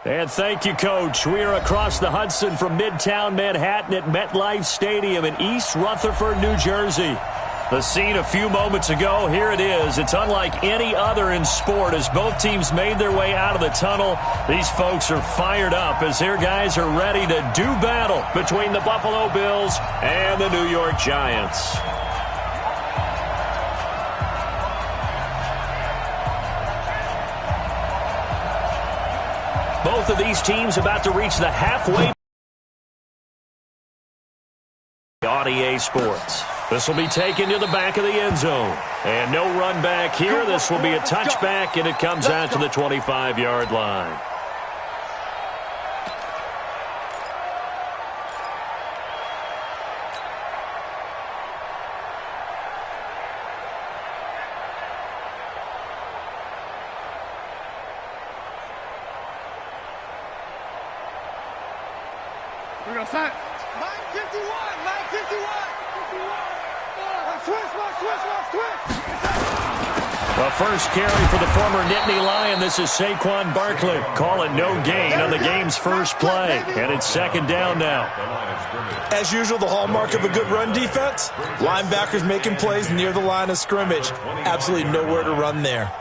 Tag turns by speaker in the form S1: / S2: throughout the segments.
S1: And thank you, Coach. We are across the Hudson from Midtown Manhattan at MetLife Stadium in East Rutherford, New Jersey. The scene a few moments ago, here it is. It's unlike any other in sport as both teams made their way out of the tunnel. These folks are fired up as their guys are ready to do battle between the Buffalo Bills and the New York Giants. Both of these teams about to reach the halfway on EA Sports. This will be taken to the back of the end zone. And no run back here. This will be a touchback, and it comes out to the 25-yard line.
S2: We're going to sign. 951, 951. Switch.
S1: The first carry for the former Nittany Lion. This is Saquon Barkley. Call it no gain on the game's first play. And it's second down now.
S3: As usual, the hallmark of a good run defense, linebackers making plays near the line of scrimmage. Absolutely nowhere to run there.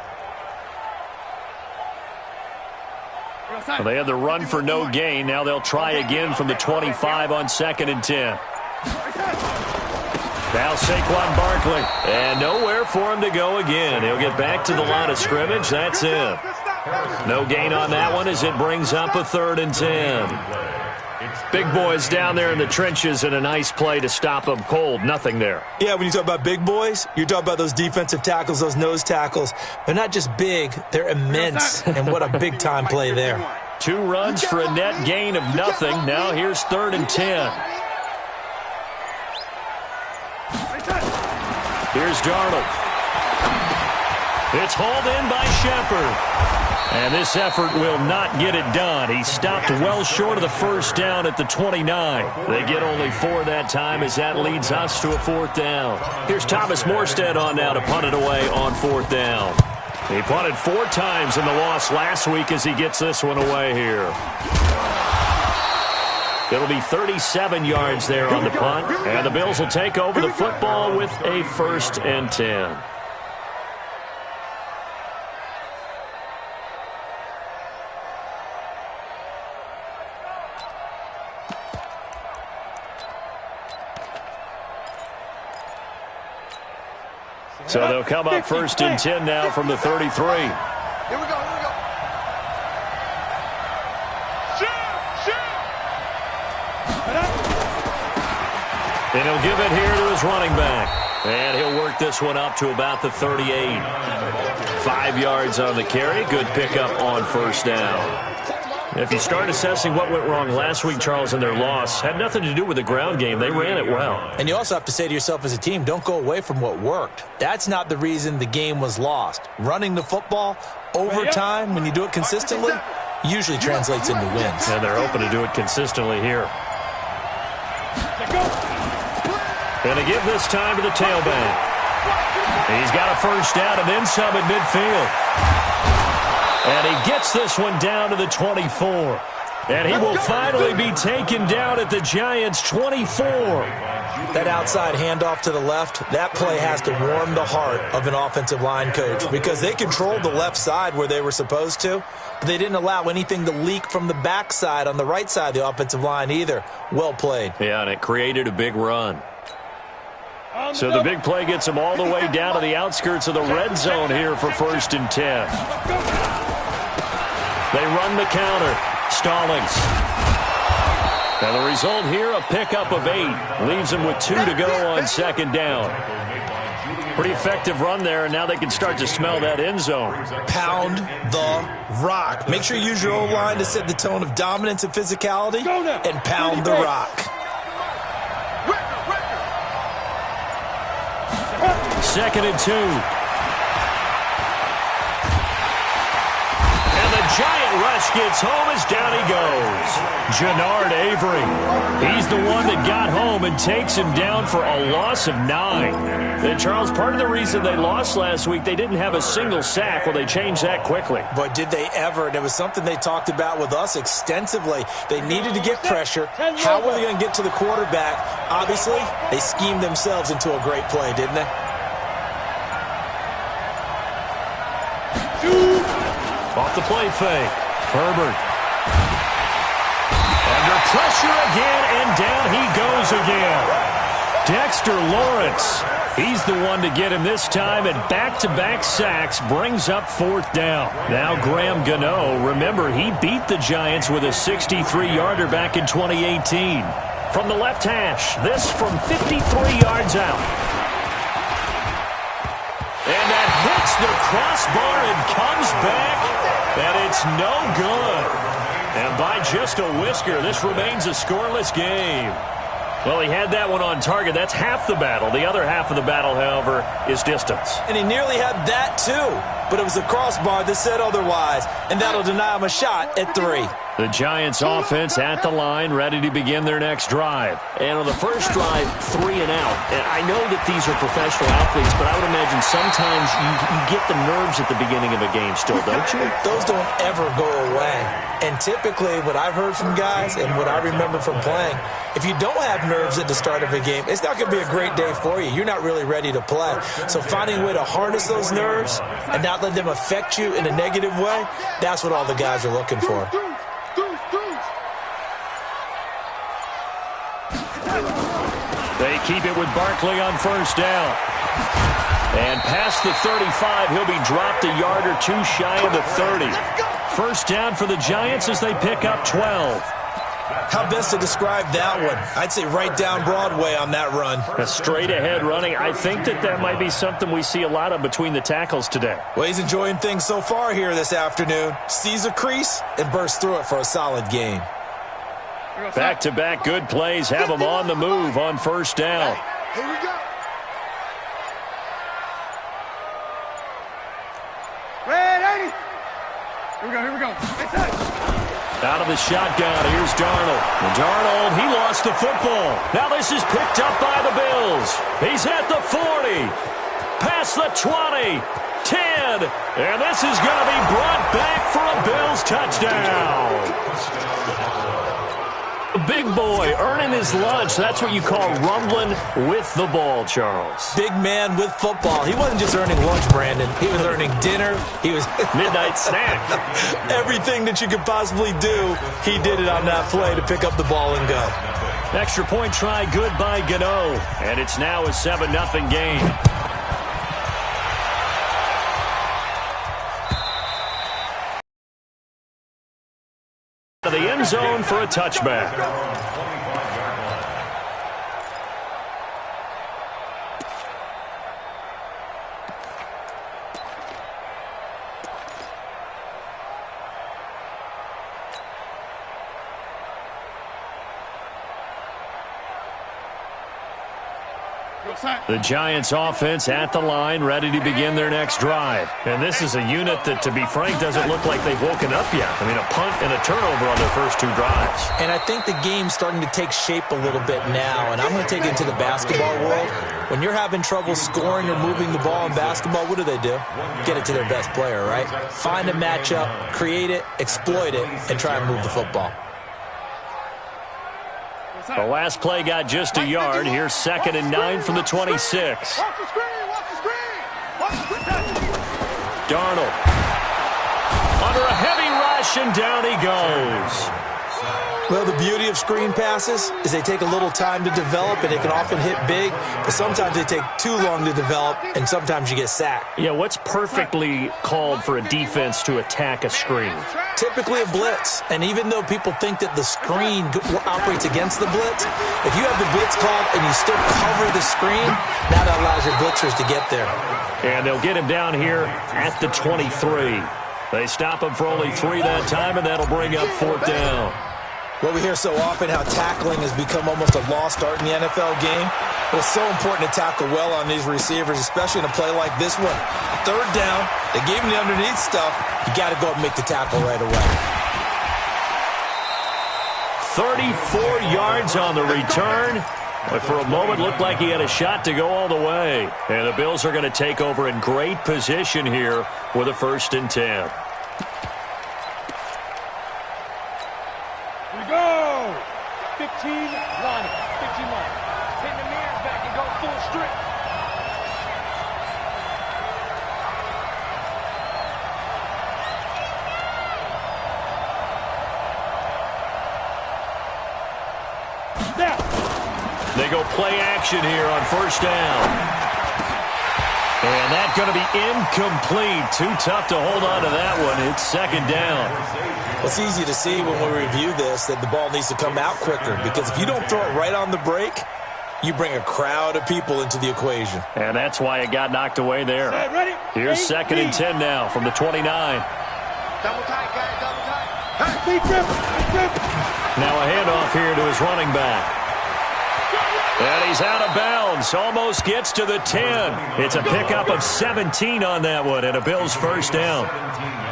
S1: Well, they had the run for no gain. Now they'll try again from the 25 on 2nd and 10. Now Saquon Barkley. And nowhere for him to go again. He'll get back to the line of scrimmage. That's it. No gain on that one as it brings up a 3rd and 10. Big boys down there in the trenches, and a nice play to stop them cold. Nothing there.
S3: Yeah, when you talk about big boys, you're talking about those defensive tackles, those nose tackles. They're not just big, they're immense. And what a big-time play there.
S1: 2 runs for a net gain of nothing. Now here's 3rd and 10. Here's Darnold. It's hauled in by Shepard. And this effort will not get it done. He stopped well short of the first down at the 29. They get only 4 that time as that leads us to a 4th down. Here's Thomas Morstead on now to punt it away on 4th down. He punted 4 times in the loss last week as he gets this one away here. It'll be 37 yards there on the punt. And the Bills will take over the football with a 1st and 10. So they'll come up 1st and 10 now from the 33.
S2: Here we go.
S1: And he'll give it here to his running back. And he'll work this one up to about the 38. 5 yards on the carry. Good pickup on 1st down. If you start assessing what went wrong last week, Charles, in their loss, had nothing to do with the ground game. They ran it well.
S3: And you also have to say to yourself as a team, don't go away from what worked. That's not the reason the game was lost. Running the football over time, when you do it consistently, usually translates into wins.
S1: And they're hoping to do it consistently here. And to give this time to the tailback. He's got a 1st down and then some at midfield. And he gets this one down to the 24. And he will finally be taken down at the Giants' 24.
S3: That outside handoff to the left, that play has to warm the heart of an offensive line coach because they controlled the left side where they were supposed to, but they didn't allow anything to leak from the backside on the right side of the offensive line either. Well played.
S1: Yeah, and it created a big run. So the big play gets them all the way down to the outskirts of the red zone here for 1st and 10. They run the counter. Stallings. And the result here, a pickup of 8. Leaves them with 2 to go on 2nd down. Pretty effective run there, and now they can start to smell that end zone.
S3: Pound the rock. Make sure you use your O-line to set the tone of dominance and physicality, and pound the rock.
S1: 2nd and 2. And the Giant rush gets home as down he goes. Jannard Avery. He's the one that got home and takes him down for a loss of 9. And Charles, part of the reason they lost last week, they didn't have a single sack. Well, they changed that quickly.
S3: But did they ever? And it was something they talked about with us extensively. They needed to get pressure. How were they going to get to the quarterback? Obviously, they schemed themselves into a great play, didn't they?
S1: Off the play fake. Herbert. Under pressure again, and down he goes again. Dexter Lawrence. He's the one to get him this time, and back-to-back sacks brings up 4th down. Now Graham Gano. Remember, he beat the Giants with a 63-yarder back in 2018. From the left hash, this from 53 yards out. And that hits the crossbar and comes back, and it's no good. And by just a whisker, this remains a scoreless game. Well, he had that one on target. That's half the battle. The other half of the battle, however, is distance.
S3: And he nearly had that, too. But it was a crossbar that said otherwise, and that'll deny him a shot at 3.
S1: The Giants offense at the line, ready to begin their next drive.
S4: And on the first drive, 3 and out. And I know that these are professional athletes, but I would imagine sometimes you get the nerves at the beginning of a game still, don't you?
S3: Those don't ever go away. And typically, what I've heard from guys and what I remember from playing, if you don't have nerves at the start of a game, it's not going to be a great day for you. You're not really ready to play. So finding a way to harness those nerves and not let them affect you in a negative way, that's what all the guys are looking for.
S1: They keep it with Barkley on 1st down. And past the 35, he'll be dropped a yard or 2 shy of the 30. 1st down for the Giants as they pick up 12.
S3: How best to describe that one? I'd say right down Broadway on that run.
S1: A straight-ahead running. I think that might be something we see a lot of between the tackles today.
S3: Well, he's enjoying things so far here this afternoon. Sees a crease and bursts through it for a solid game.
S1: Back-to-back good plays have him on the move on 1st down.
S2: Here we go. Red 80. Here we go.
S1: Out of the shotgun, here's Darnold. And Darnold, he lost the football. Now this is picked up by the Bills. He's at the 40. Past the 20. 10. And this is going to be brought back for a Bills touchdown. Big boy earning his lunch. That's what you call rumbling with the ball, Charles.
S3: Big man with football. He wasn't just earning lunch, Brandon. He was earning dinner. He was
S1: midnight snack.
S3: Everything that you could possibly do, he did it on that play to pick up the ball and go.
S1: Extra point try good by Gano. And it's now a 7-0 game. To the end zone for a touchback. The Giants offense at the line, ready to begin their next drive. And this is a unit that, to be frank, doesn't look like they've woken up yet. I mean, a punt and a turnover on their first 2 drives.
S3: And I think the game's starting to take shape a little bit now. And I'm going to take it to the basketball world. When you're having trouble scoring or moving the ball in basketball, what do? Get it to their best player, right? Find a matchup, create it, exploit it, and try and move the football.
S1: The last play got just a yard. Here's 2nd and 9 from the 26.
S2: Watch the screen.
S1: Darnold. Under a heavy rush, and down he goes.
S3: Well, the beauty of screen passes is they take a little time to develop, and they can often hit big, but sometimes they take too long to develop, and sometimes you get sacked.
S1: Yeah, what's perfectly called for a defense to attack a screen?
S3: Typically a blitz, and even though people think that the screen operates against the blitz, if you have the blitz called and you still cover the screen, that allows your blitzers to get there.
S1: And they'll get him down here at the 23. They stop him for only 3 that time, and that'll bring up 4th down.
S3: Well, we hear so often how tackling has become almost a lost art in the NFL game. But it's so important to tackle well on these receivers, especially in a play like this one. 3rd down, they gave him the underneath stuff. You got to go and make the tackle right away.
S1: 34 yards on the return. But for a moment, looked like he had a shot to go all the way. And the Bills are going to take over in great position here with a 1st and 10.
S2: Here we go. 15 line. 15 line. Pin the mirrors back and go full strip. Now.
S1: They go play action here on 1st down. And that's going to be incomplete. Too tough to hold on to that one. It's 2nd down.
S3: Well, it's easy to see when we review this that the ball needs to come out quicker, because if you don't throw it right on the break, you bring a crowd of people into the equation.
S1: And that's why it got knocked away there.
S2: Ready?
S1: Here's 2nd and 10 now from the 29.
S2: Double tight, guys. Double tight. Hey, deep.
S1: Now a handoff here to his running back. And he's out of bounds. Almost gets to the 10. It's a pickup of 17 on that one and a Bills 1st down.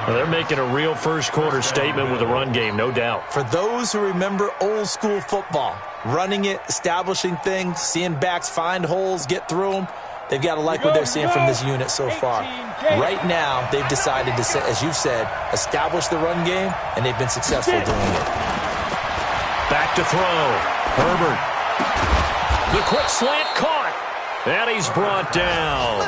S1: Well, they're making a real first-quarter statement with the run game, no doubt.
S3: For those who remember old-school football, running it, establishing things, seeing backs find holes, get through them, they've got to like what they're seeing from this unit so far. Right now, they've decided to, as you've said, establish the run game, and they've been successful doing it.
S1: Back to throw. Herbert. The quick slant caught. And he's brought down.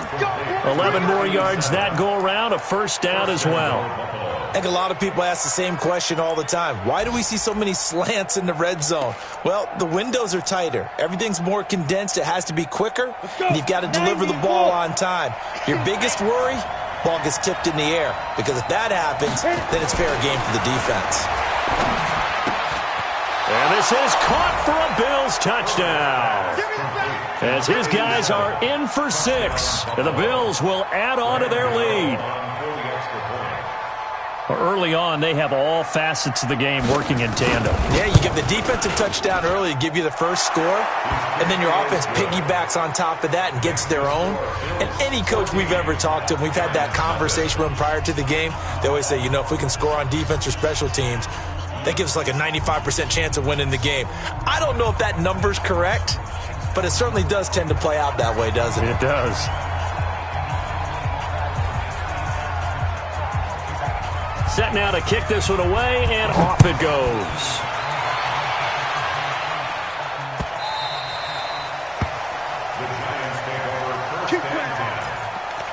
S1: 11 more yards that go around. A 1st down as well.
S3: I think a lot of people ask the same question all the time. Why do we see so many slants in the red zone? Well, the windows are tighter. Everything's more condensed. It has to be quicker. And you've got to deliver the ball on time. Your biggest worry? Ball gets tipped in the air. Because if that happens, then it's fair game for the defense.
S1: And this is caught for a Bills touchdown. As his guys are in for 6. And the Bills will add on to their lead. Early on, they have all facets of the game working in tandem.
S3: Yeah, you give the defensive touchdown early to give you the first score, and then your offense piggybacks on top of that and gets their own. And any coach we've ever talked to, and we've had that conversation with them prior to the game, they always say, you know, if we can score on defense or special teams, that gives us like a 95% chance of winning the game. I don't know if that number's correct, but it certainly does tend to play out that way, doesn't it?
S1: It does. Set now to kick this one away, and off it goes.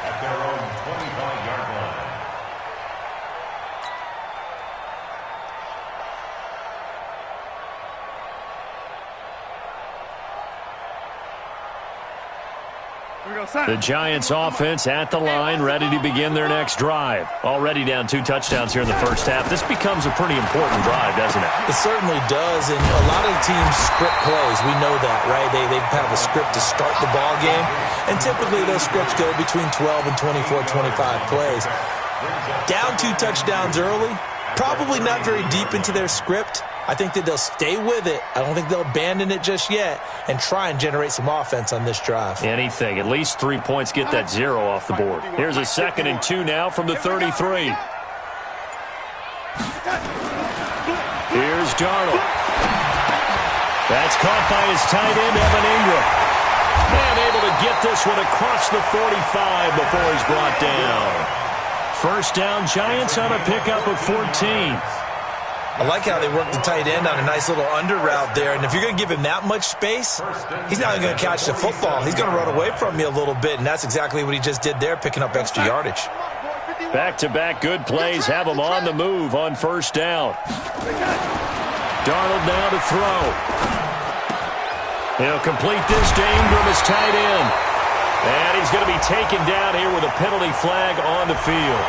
S5: At their own 25-yard line.
S1: The Giants offense at the line, ready to begin their next drive. Already down 2 touchdowns here in the first half. This becomes a pretty important drive, doesn't it?
S3: It certainly does, and a lot of the teams script plays. We know that, right? They have a script to start the ball game, and typically those scripts go between 12 and 24, 25 plays. Down 2 touchdowns early, probably not very deep into their script. I think that they'll stay with it. I don't think they'll abandon it just yet and try and generate some offense on this drive.
S1: Anything. At least 3 points get that 0 off the board. Here's a 2nd and 2 now from the 33. Here's Darnold. That's caught by his tight end, Evan Ingram. And able to get this one across the 45 before he's brought down. First down, Giants on a pickup of 14.
S3: I like how they work the tight end on a nice little under route there. And if you're going to give him that much space, he's not even going to catch the football. He's going to run away from you a little bit, and that's exactly what he just did there, picking up extra yardage.
S1: Back-to-back good plays have him on the move on first down. Darnold now to throw. He'll complete this to Ingram as tight end. And he's going to be taken down here with a penalty flag on the field.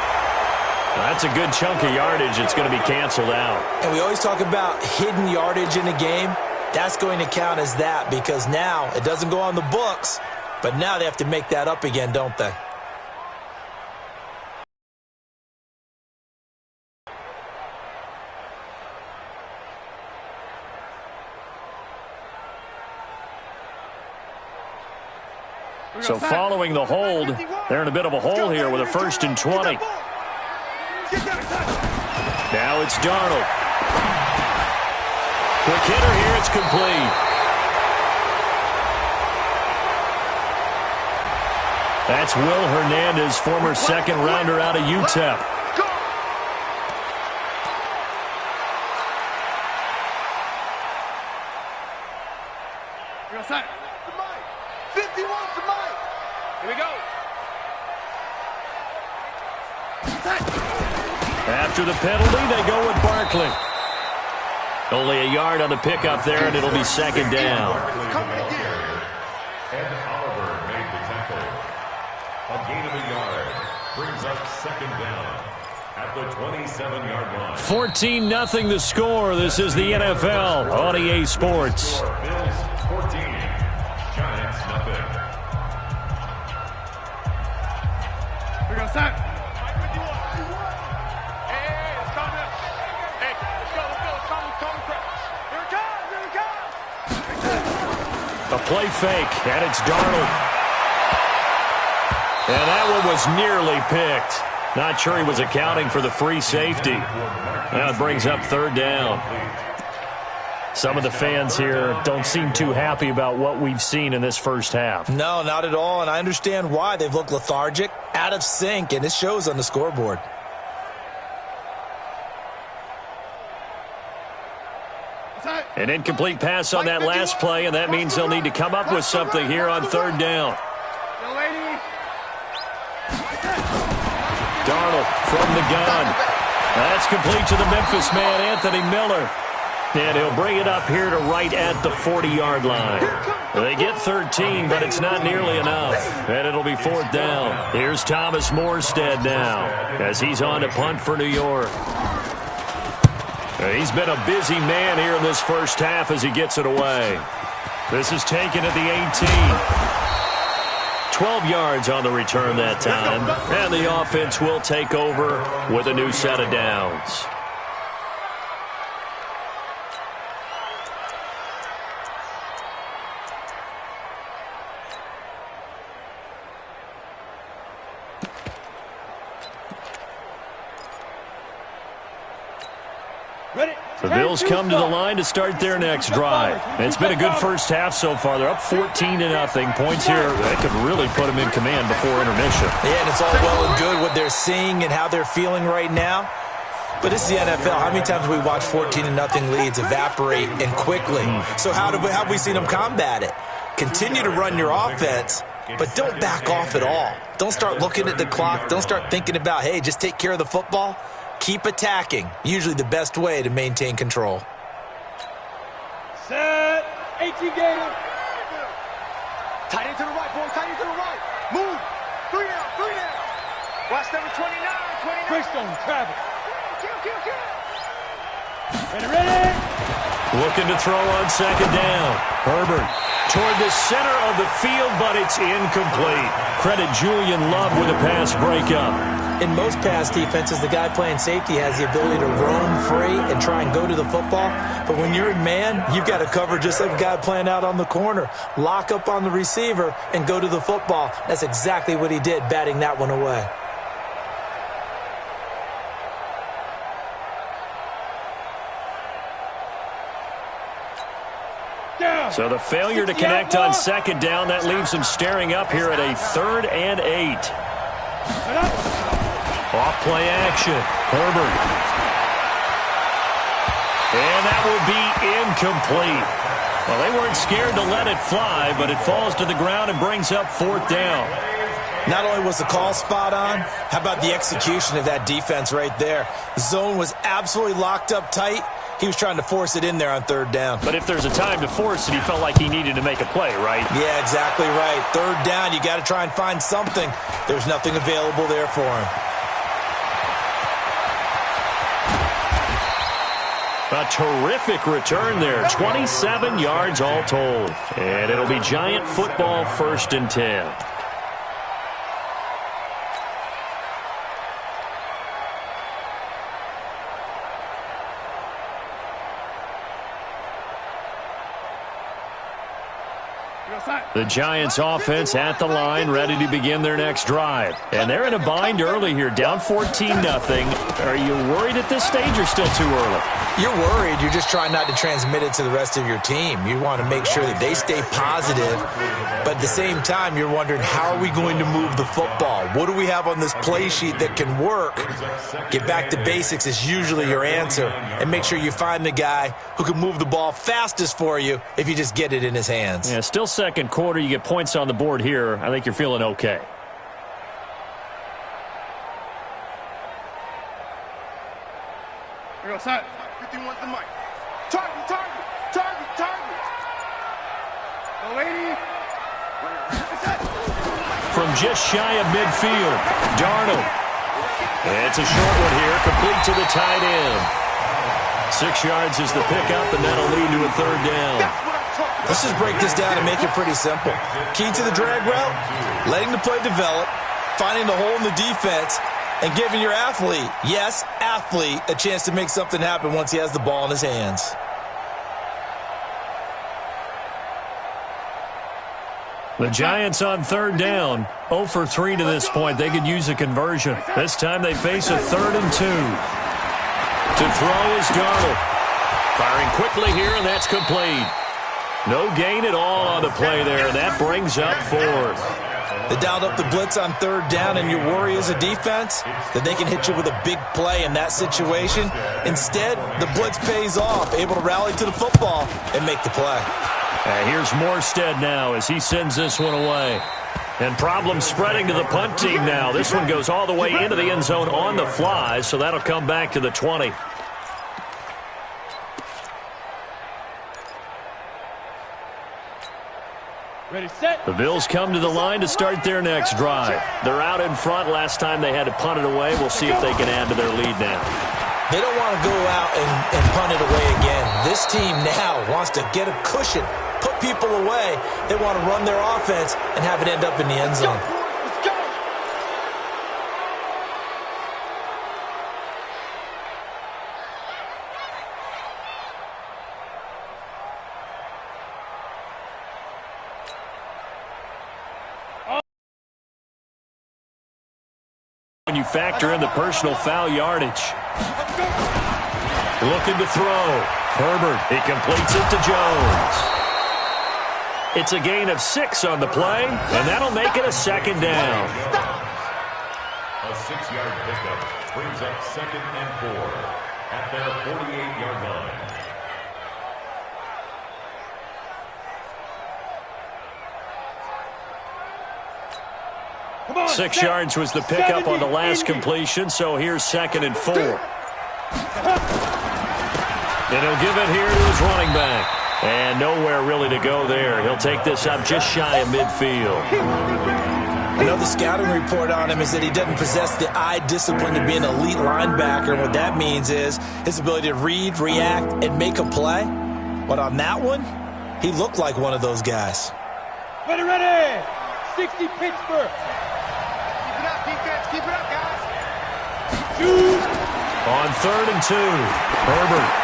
S1: That's a good chunk of yardage. It's going to be canceled out.
S3: And we always talk about hidden yardage in a game. That's going to count as that because now it doesn't go on the books, but now they have to make that up again, don't they?
S1: So following the hold, they're in a bit of a hole here with a 1st and 20. Now it's Darnold. Quick hitter here. It's complete. That's Will Hernandez, former second rounder out of UTEP.
S2: Here we go.
S1: After the penalty, they go with Barkley. Only a yard on the pickup there, and it'll be second down.
S5: And Oliver made the tackle. A gain of a yard brings up second down at the 27-yard line.
S1: 14-0 the score. This is the NFL on EA Sports.
S5: Bills 14, Giants nothing.
S2: We're going to start. Hey, let's calm down. Hey, let's go. Calm. Here it comes.
S1: A play fake, and it's Darnold. And that one was nearly picked. Not sure he was accounting for the free safety. Now it brings up third down. Some of the fans here don't seem too happy about what we've seen in this first half.
S3: No, not at all, and I understand why. They've looked lethargic, out of sync, and it shows on the scoreboard.
S1: An incomplete pass on that last play, and that means they'll need to come up with something here on third down. Darnold from the gun. That's complete to the Memphis man, Anthony Miller. And he'll bring it up here to right at the 40-yard line. They get 13, but it's not nearly enough. And it'll be fourth down. Here's Thomas Morstead now as he's on to punt for New York. He's been a busy man here in this first half as he gets it away. This is taken at the 18. 12 yards on the return that time. And the offense will take over with a new set of downs. The Bills come to the line to start their next drive. It's been a good first half so far. They're up 14-0. Points here, that could really put them in command before intermission.
S3: Yeah, and it's all well and good what they're seeing and how they're feeling right now. But this is the NFL. How many times have we watched 14-0 leads evaporate and quickly? So how have we seen them combat it? Continue to run your offense, but don't back off at all. Don't start looking at the clock. Don't start thinking about, hey, just take care of the football. Keep attacking. Usually the best way to maintain control.
S2: Set. 18 Gator. Tight end to the right, boy. Tight end to the right. Move. Three down. Watch number 29. Quickstone, Travis. Ready.
S1: Looking to throw on second down. Herbert toward the center of the field, but it's incomplete. Credit Julian Love with a pass breakup.
S3: In most pass defenses, the guy playing safety has the ability to roam free and try and go to the football. But when you're in man, you've got to cover just like a guy playing out on the corner. Lock up on the receiver and go to the football. That's exactly what he did, batting that one away.
S1: So the failure to connect on second down, that leaves him staring up here at a 3rd and 8. Off play action. Herbert. And that will be incomplete. Well, they weren't scared to let it fly, but it falls to the ground and brings up 4th down.
S3: Not only was the call spot on, how about the execution of that defense right there? The zone was absolutely locked up tight. He was trying to force it in there on 3rd down.
S1: But if there's a time to force it, he felt like he needed to make a play, right?
S3: Yeah, exactly right. 3rd down, you got to try and find something. There's nothing available there for him.
S1: A terrific return there. 27 yards all told. And it'll be Giant football 1st and 10. The Giants offense at the line, ready to begin their next drive. And they're in a bind early here, down 14-0. Are you worried at this stage or still too early?
S3: You're worried. You're just trying not to transmit it to the rest of your team. You want to make sure that they stay positive, but at the same time, you're wondering, how are we going to move the football? What do we have on this play sheet that can work? Get back to basics is usually your answer, and make sure you find the guy who can move the ball fastest for you if you just get it in his hands.
S1: Yeah, still second quarter. You get points on the board here. I think you're feeling okay.
S2: Here we go, side. 51's the mic. Target, target, target, target. Go, lady.
S1: From just shy of midfield, Darnold. It's a short one here, complete to the tight end. 6 yards is the pickup, and that'll lead to a third down.
S3: Let's just break this down and make it pretty simple. Key to the drag route, letting the play develop, finding the hole in the defense, and giving your athlete, yes, athlete, a chance to make something happen once he has the ball in his hands.
S1: The Giants on third down, 0 for 3 to this point. They could use a conversion. This time they face a 3rd and 2. To throw is Darnold. Firing quickly here, and that's complete. No gain at all on the play there, and that brings up 4th.
S3: They dialed up the blitz on third down, and your worry as a defense that they can hit you with a big play in that situation. Instead, the blitz pays off, able to rally to the football and make the play.
S1: Here's Morstead now as he sends this one away. And problems spreading to the punt team now. This one goes all the way into the end zone on the fly, so that'll come back to the 20.
S2: Ready, set.
S1: The Bills come to the line to start their next drive. They're out in front. Last time they had to punt it away. We'll see if they can add to their lead now.
S3: They don't want to go out and punt it away again. This team now wants to get a cushion, put people away. They want to run their offense and have it end up in the end zone.
S2: Let's go.
S1: When you factor in the personal foul yardage. Looking to throw. Herbert, he completes it to Jones. It's a gain of 6 on the play, and that'll make it a 2nd down.
S5: A 6-yard pickup brings up 2nd and 4 at their 48-yard line.
S1: 6 yards was the pickup on the last completion, so here's 2nd and 4. And he'll give it here to his running back. And nowhere really to go there. He'll take this up just shy of midfield.
S3: I know the scouting report on him is that he doesn't possess the eye discipline to be an elite linebacker. What that means is his ability to read, react, and make a play. But on that one, he looked like one of those guys.
S2: Ready, ready. 60 Pittsburgh.
S6: Keep it up, defense. Keep it up, guys.
S1: On 3rd and 2, Herbert.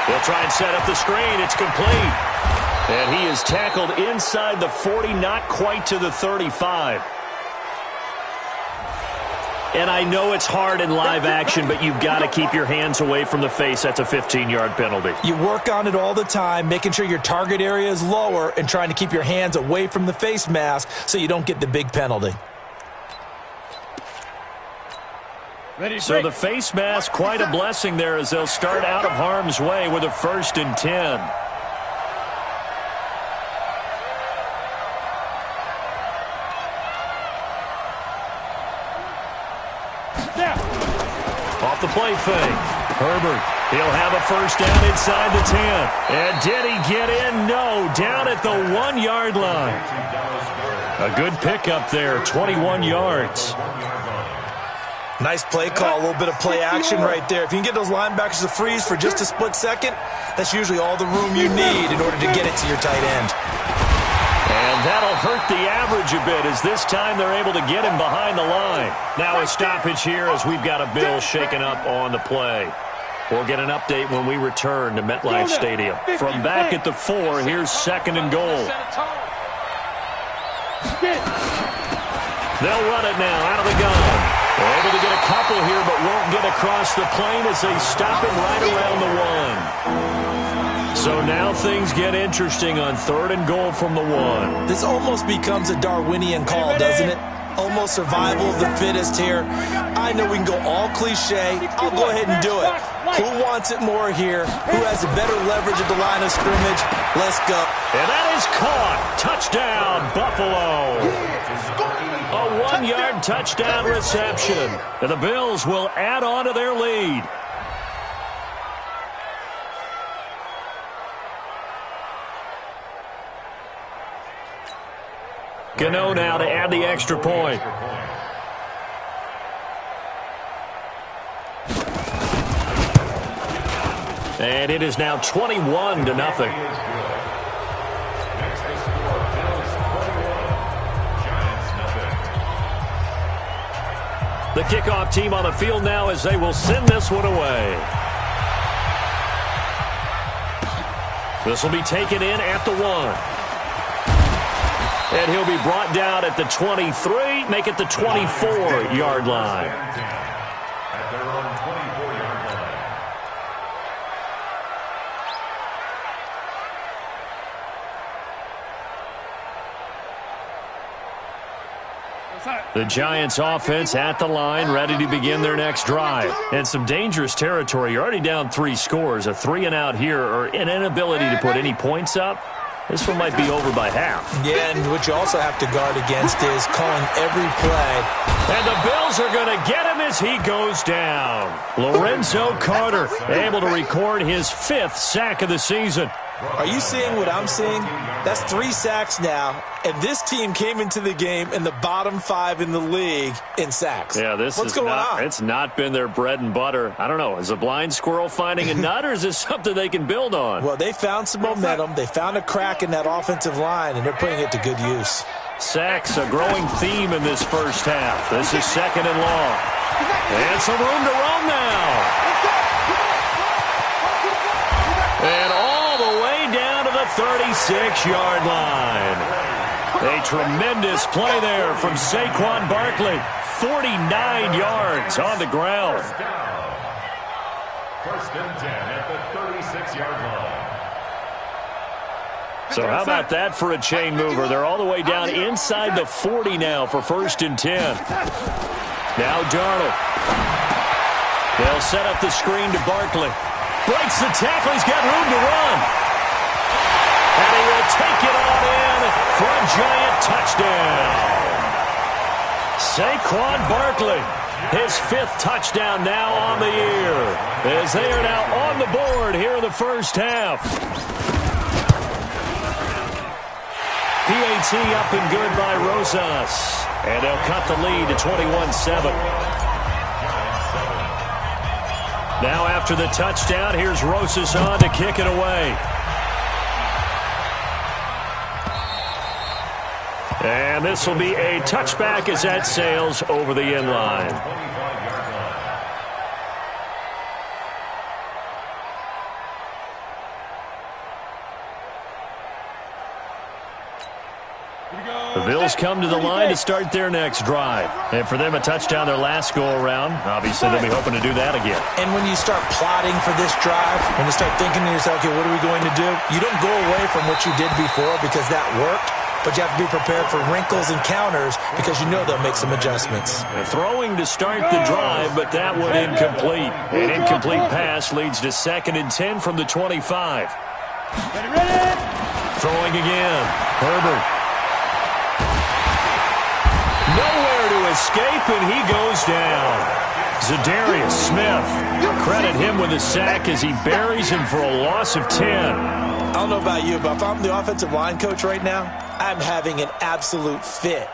S1: He'll try and set up the screen. It's complete. And he is tackled inside the 40, not quite to the 35. And I know it's hard in live action, but you've got to keep your hands away from the face. That's a 15-yard penalty.
S3: You work on it all the time, making sure your target area is lower and trying to keep your hands away from the face mask so you don't get the big penalty.
S2: Ready,
S1: So the face mask, quite a blessing there as they'll start out of harm's way with a 1st and 10. Off the play fake. Herbert, he'll have a 1st down inside the 10. And did he get in? No, down at the 1-yard line. A good pickup there, 21 yards.
S3: Nice play call, a little bit of play action right there. If you can get those linebackers to freeze for just a split second, that's usually all the room you need in order to get it to your tight end.
S1: And that'll hurt the average a bit as this time they're able to get him behind the line. Now a stoppage here as we've got a Bill shaken up on the play. We'll get an update when we return to MetLife Stadium. From back at the 4, here's 2nd and goal. They'll run it now out of the gun. They're able to get a couple here, but won't get across the plane as they stop him right around the 1. So now things get interesting on 3rd and goal from the 1.
S3: This almost becomes a Darwinian call, doesn't it? Almost survival of the fittest here. I know we can go all cliche. I'll go ahead and do it. Who wants it more here? Who has a better leverage at the line of scrimmage? Let's go.
S1: And that is caught. Touchdown, Buffalo. A 1-yard touchdown reception. And the Bills will add on to their lead. Gano now to add the extra point. And it is now 21-0. The kickoff team on the field now as they will send this one away. This will be taken in at the 1. And he'll be brought down at the 23, make it the 24-yard line.
S5: At their own 24-yard line.
S1: The Giants offense at the line, ready to begin their next drive. And some dangerous territory. You're already down 3 scores. A 3-and-out here, or an inability to put any points up. This one might be over by half.
S3: Yeah, and what you also have to guard against is calling every play.
S1: And the Bills are going to get him as he goes down. Lorenzo Carter able to record his 5th sack of the season.
S3: Are you seeing what I'm seeing? That's 3 sacks now, and this team came into the game in the bottom 5 in the league in sacks.
S1: Yeah, what's going on? It's not been their bread and butter. I don't know. Is a blind squirrel finding a nut, or is this something they can build on?
S3: Well, they found some momentum. They found a crack in that offensive line, and they're putting it to good use.
S1: Sacks, a growing theme in this first half. This is 2nd and long. And some room to roam now. And all the way down to the 36-yard line. A tremendous play there from Saquon Barkley. 49 yards on the ground.
S5: First and 10 at the 36-yard line.
S1: So how about that for a chain mover? They're all the way down inside the 40 now for 1st and 10. Now Darnold. They'll set up the screen to Barkley. Breaks the tackle. He's got room to run. And he will take it on in for a giant touchdown. Saquon Barkley, his 5th touchdown now on the year, as they are now on the board here in the first half. PAT up and good by Rosas. And they'll cut the lead to 21-7. Now after the touchdown, here's Rosas on to kick it away. And this will be a touchback as that sails over the end line. The Bills come to the line to start their next drive. And for them, a touchdown their last go-around. Obviously, they'll be hoping to do that again.
S3: And when you start plotting for this drive, when you start thinking to yourself, okay, what are we going to do? You don't go away from what you did before because that worked, but you have to be prepared for wrinkles and counters because you know they'll make some adjustments.
S1: Throwing to start the drive, but that one incomplete. An incomplete pass leads to 2nd and 10 from the 25. Throwing again. Herbert. Nowhere to escape, and he goes down. Zadarius Smith. Credit him with a sack as he buries him for a loss of 10.
S3: I don't know about you, but if I'm the offensive line coach right now, I'm having an absolute fit.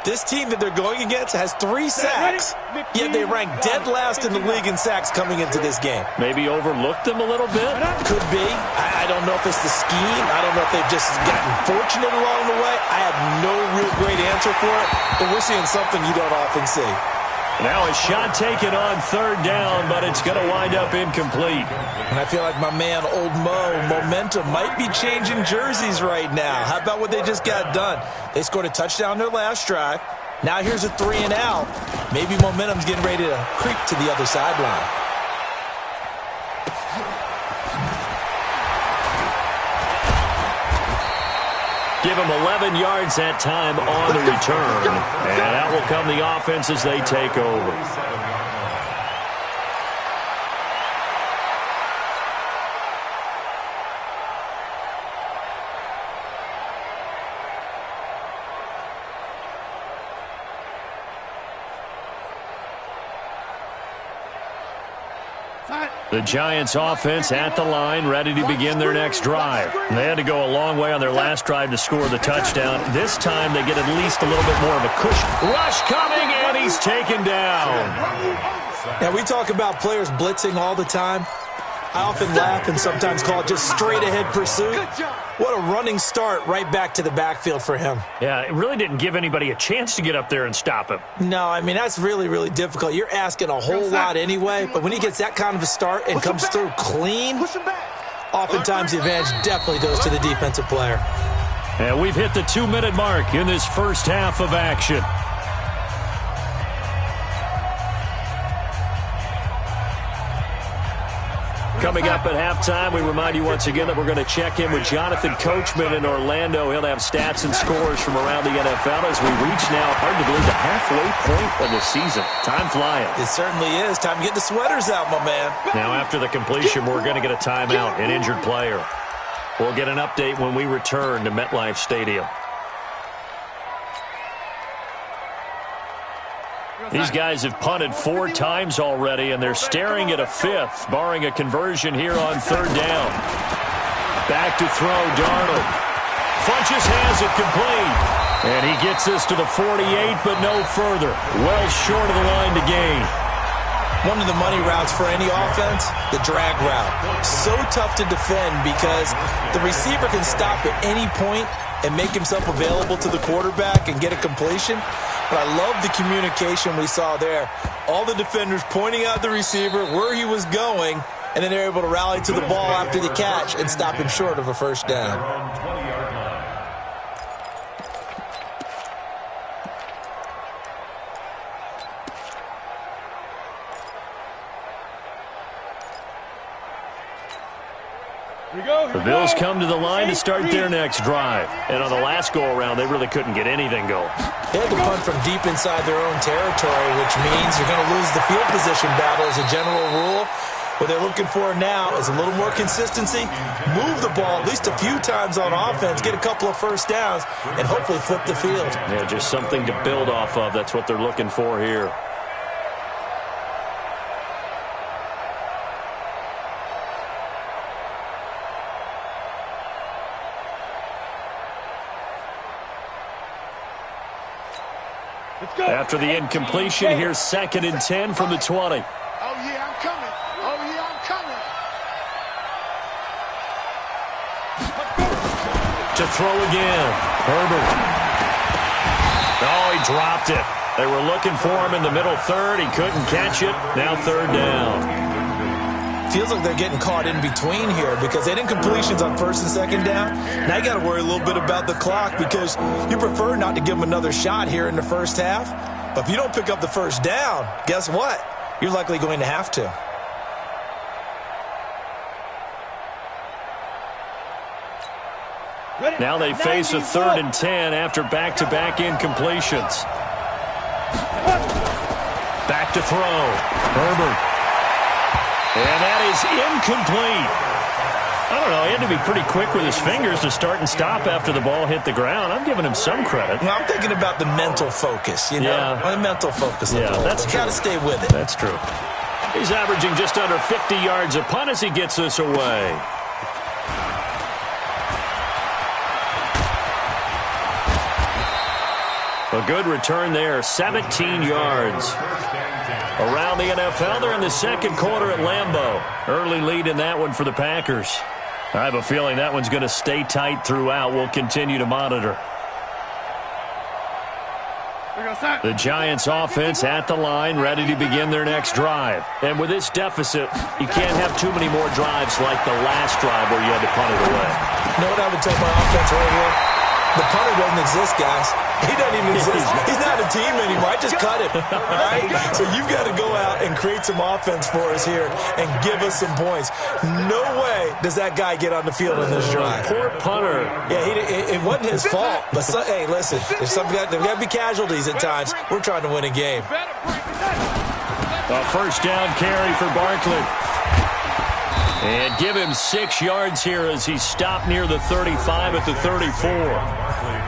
S3: This team that they're going against has 3 sacks, yet they rank dead last in the league in sacks coming into this game.
S1: Maybe overlooked them a little bit?
S3: Could be. I don't know if it's the scheme. I don't know if they've just gotten fortunate along the way. I have no real great answer for it, but we're seeing something you don't often see.
S1: Now a shot taken on third down, but it's going to wind up incomplete.
S3: And I feel like my man, Old Mo, momentum might be changing jerseys right now. How about what they just got done? They scored a touchdown their last drive. Now here's a 3 and out. Maybe momentum's getting ready to creep to the other sideline.
S1: Give them 11 yards that time on the return. And out will come the offense as they take over. The Giants offense at the line, ready to begin their next drive. They had to go a long way on their last drive to score the touchdown. This time they get at least a little bit more of a cushion. Rush coming, and he's taken down.
S3: Now, we talk about players blitzing all the time. I often laugh and sometimes call it just straight-ahead pursuit. What a running start right back to the backfield for him.
S1: Yeah, it really didn't give anybody a chance to get up there and stop him.
S3: No, I mean, that's really, really difficult. You're asking a whole lot anyway, but when he gets that kind of a start and comes through clean, oftentimes the advantage definitely goes to the defensive player.
S1: And we've hit the 2-minute mark in this first half of action. Coming up at halftime, we remind you once again that we're going to check in with Jonathan Coachman in Orlando. He'll have stats and scores from around the NFL as we reach now, hard to believe, the halfway point of the season. Time flying.
S3: It certainly is. Time to get the sweaters out, my man.
S1: Now, after the completion, we're going to get a timeout, an injured player. We'll get an update when we return to MetLife Stadium. These guys have punted 4 times already, and they're staring at a 5th, barring a conversion here on third down. Back to throw, Darnold. Funches has it complete. And he gets this to the 48, but no further. Well short of the line to gain.
S3: One of the money routes for any offense, the drag route. So tough to defend because the receiver can stop at any point and make himself available to the quarterback and get a completion. But I love the communication we saw there. All the defenders pointing out the receiver, where he was going, and then they're able to rally to the ball after the catch and stop him short of a first down.
S1: The Bills come to the line to start their next drive. And on the last go-around, they really couldn't get anything going.
S3: They had to punt from deep inside their own territory, which means you're going to lose the field position battle as a general rule. What they're looking for now is a little more consistency, move the ball at least a few times on offense, get a couple of first downs, and hopefully flip the field.
S1: Yeah, just something to build off of. That's what they're looking for here. After the incompletion, here's 2nd and 10 from the 20.
S6: Oh, yeah, I'm coming. Oh, yeah, I'm coming.
S1: To throw again. Herbert. Oh, he dropped it. They were looking for him in the middle third. He couldn't catch it. Now third down.
S3: Feels like they're getting caught in between here because they didn't completions on 1st and 2nd down. Now you got to worry a little bit about the clock because you prefer not to give them another shot here in the first half. But if you don't pick up the first down, guess what? You're likely going to have to.
S1: Now they face a 3rd and 10 after back-to-back incompletions. Back to throw. Herbert. And that is incomplete. I don't know. He had to be pretty quick with his fingers to start and stop after the ball hit the ground. I'm giving him some credit.
S3: Well, I'm thinking about the mental focus, you know?
S1: Yeah.
S3: The mental focus.
S1: Yeah, that's true.
S3: Got to stay with it.
S1: That's true. He's averaging just under 50 yards a punt as he gets this away. A good return there, 17 yards. Around the NFL, they're in the second quarter at Lambeau. Early lead in that one for the Packers. I have a feeling that one's going to stay tight throughout. We'll continue to monitor. The Giants offense at the line, ready to begin their next drive. And with this deficit, you can't have too many more drives like the last drive where you had to punt it away.
S3: You know what I would tell my offense right here? The punter doesn't exist, guys. He doesn't even exist. He's not a team anymore. I just cut him. All right? So you've got to go out and create some offense for us here and give us some points. No way does that guy get on the field in this drive.
S1: Poor punter.
S3: Yeah, it wasn't his fault. But, hey, listen, there's got to be casualties at times. We're trying to win a game.
S1: A first down carry for Barkley. And give him 6 yards here as he stopped near the 35 at the 34.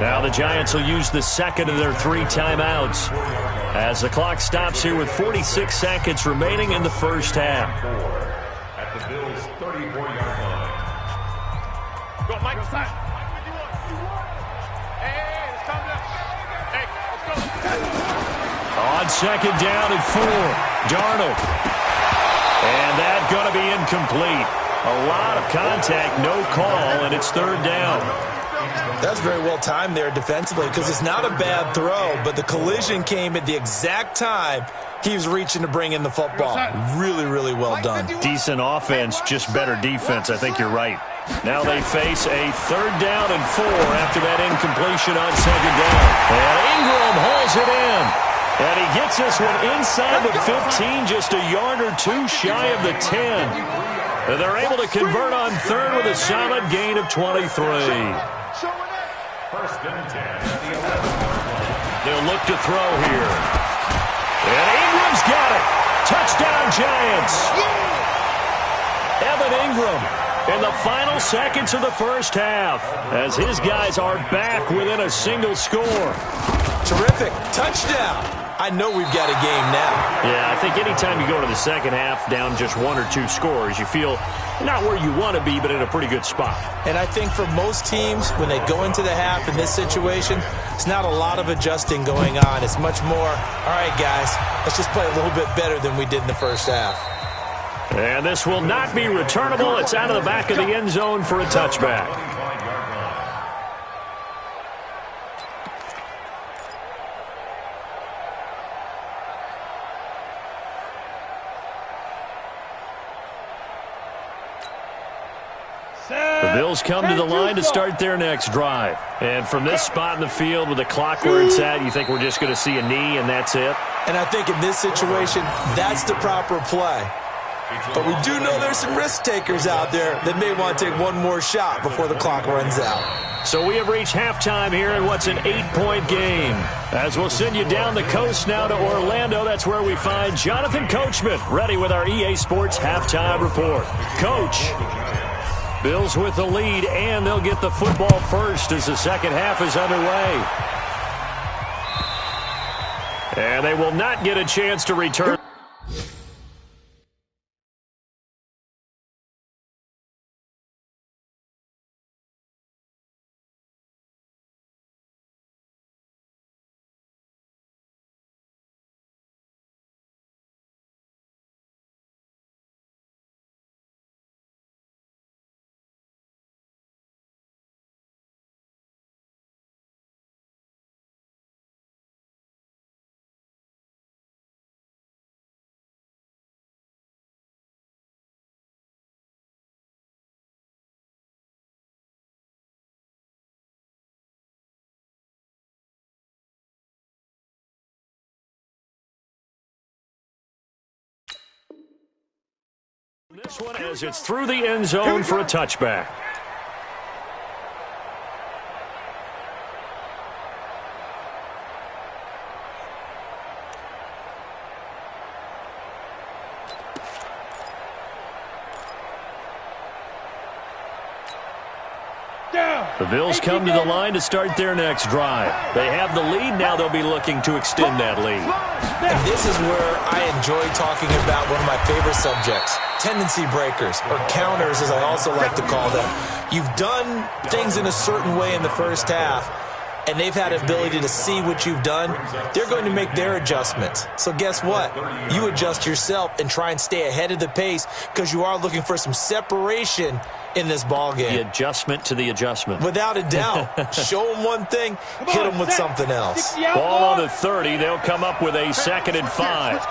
S1: Now the Giants will use the second of their 3 timeouts as the clock stops here with 46 seconds remaining in the first half.
S5: At the Bills' 34-yard line.
S2: Go, Mike. Hey, it's coming up. Hey, let's go.
S1: On second down and 4, Darnold. And that's going to be incomplete. A lot of contact, no call, and it's third down.
S3: That's very well timed there defensively because it's not a bad throw, but the collision came at the exact time he was reaching to bring in the football. Really, really well done.
S1: Decent offense, just better defense. I think you're right. Now they face a third down and 4 after that incompletion on second down. And Ingram hauls it in. And he gets this one inside the 15, just a yard or 2 shy of the 10. And they're able to convert on third with a solid gain of 23.
S5: First and 10.
S1: They'll look to throw here. And Ingram's got it. Touchdown, Giants. Evan Ingram in the final seconds of the first half as his guys are back within a single score.
S3: Terrific. Touchdown. I know we've got a game now.
S1: Yeah, I think anytime you go to the second half down just 1 or 2 scores, you feel not where you want to be, but in a pretty good spot.
S3: And I think for most teams, when they go into the half in this situation, it's not a lot of adjusting going on. It's much more, all right, guys, let's just play a little bit better than we did in the first half.
S1: And this will not be returnable. It's out of the back of the end zone for a touchback. The Bills come to the line to start their next drive. And from this spot in the field with the clock where it's at, you think we're just going to see a knee and that's it?
S3: And I think in this situation, that's the proper play. But we do know there's some risk takers out there that may want to take one more shot before the clock runs out.
S1: So we have reached halftime here in what's an 8-point game. As we'll send you down the coast now to Orlando, that's where we find Jonathan Coachman ready with our EA Sports halftime report. Coach. Bills with the lead, and they'll get the football first as the second half is underway. And they will not get a chance to return. This one as it's through the end zone for a touchback. The Bills come to the line to start their next drive. They have the lead. Now they'll be looking to extend that lead.
S3: And this is where I enjoy talking about one of my favorite subjects, tendency breakers, or counters as I also like to call them. You've done things in a certain way in the first half, and they've had an ability to see what you've done, they're going to make their adjustments. So guess what? You adjust yourself and try and stay ahead of the pace because you are looking for some separation in this ball game.
S4: The adjustment to the adjustment.
S3: Without a doubt. Show them one thing, hit them with something else.
S1: Ball on the 30. They'll come up with a 2nd and 5.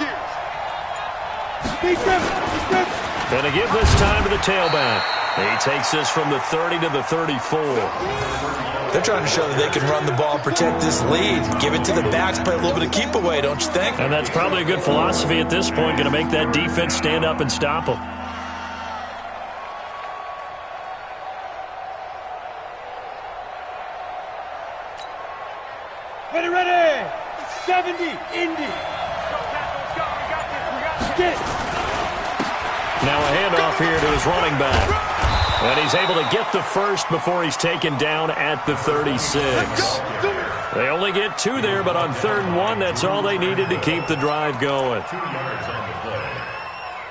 S1: Going to give this time to the tailback. He takes this from the 30 to the 34.
S3: They're trying to show that they can run the ball and protect this lead. Give it to the backs, play a little bit of keep away, don't you think?
S1: And that's probably a good philosophy at this point, going to make that defense stand up and stop them.
S2: Ready. 70, Indy. Get it.
S1: Now a handoff here to his running back. And he's able to get the first before he's taken down at the 36. They only get 2 there, but on 3rd and 1, that's all they needed to keep the drive going.
S5: 2 yards on the play.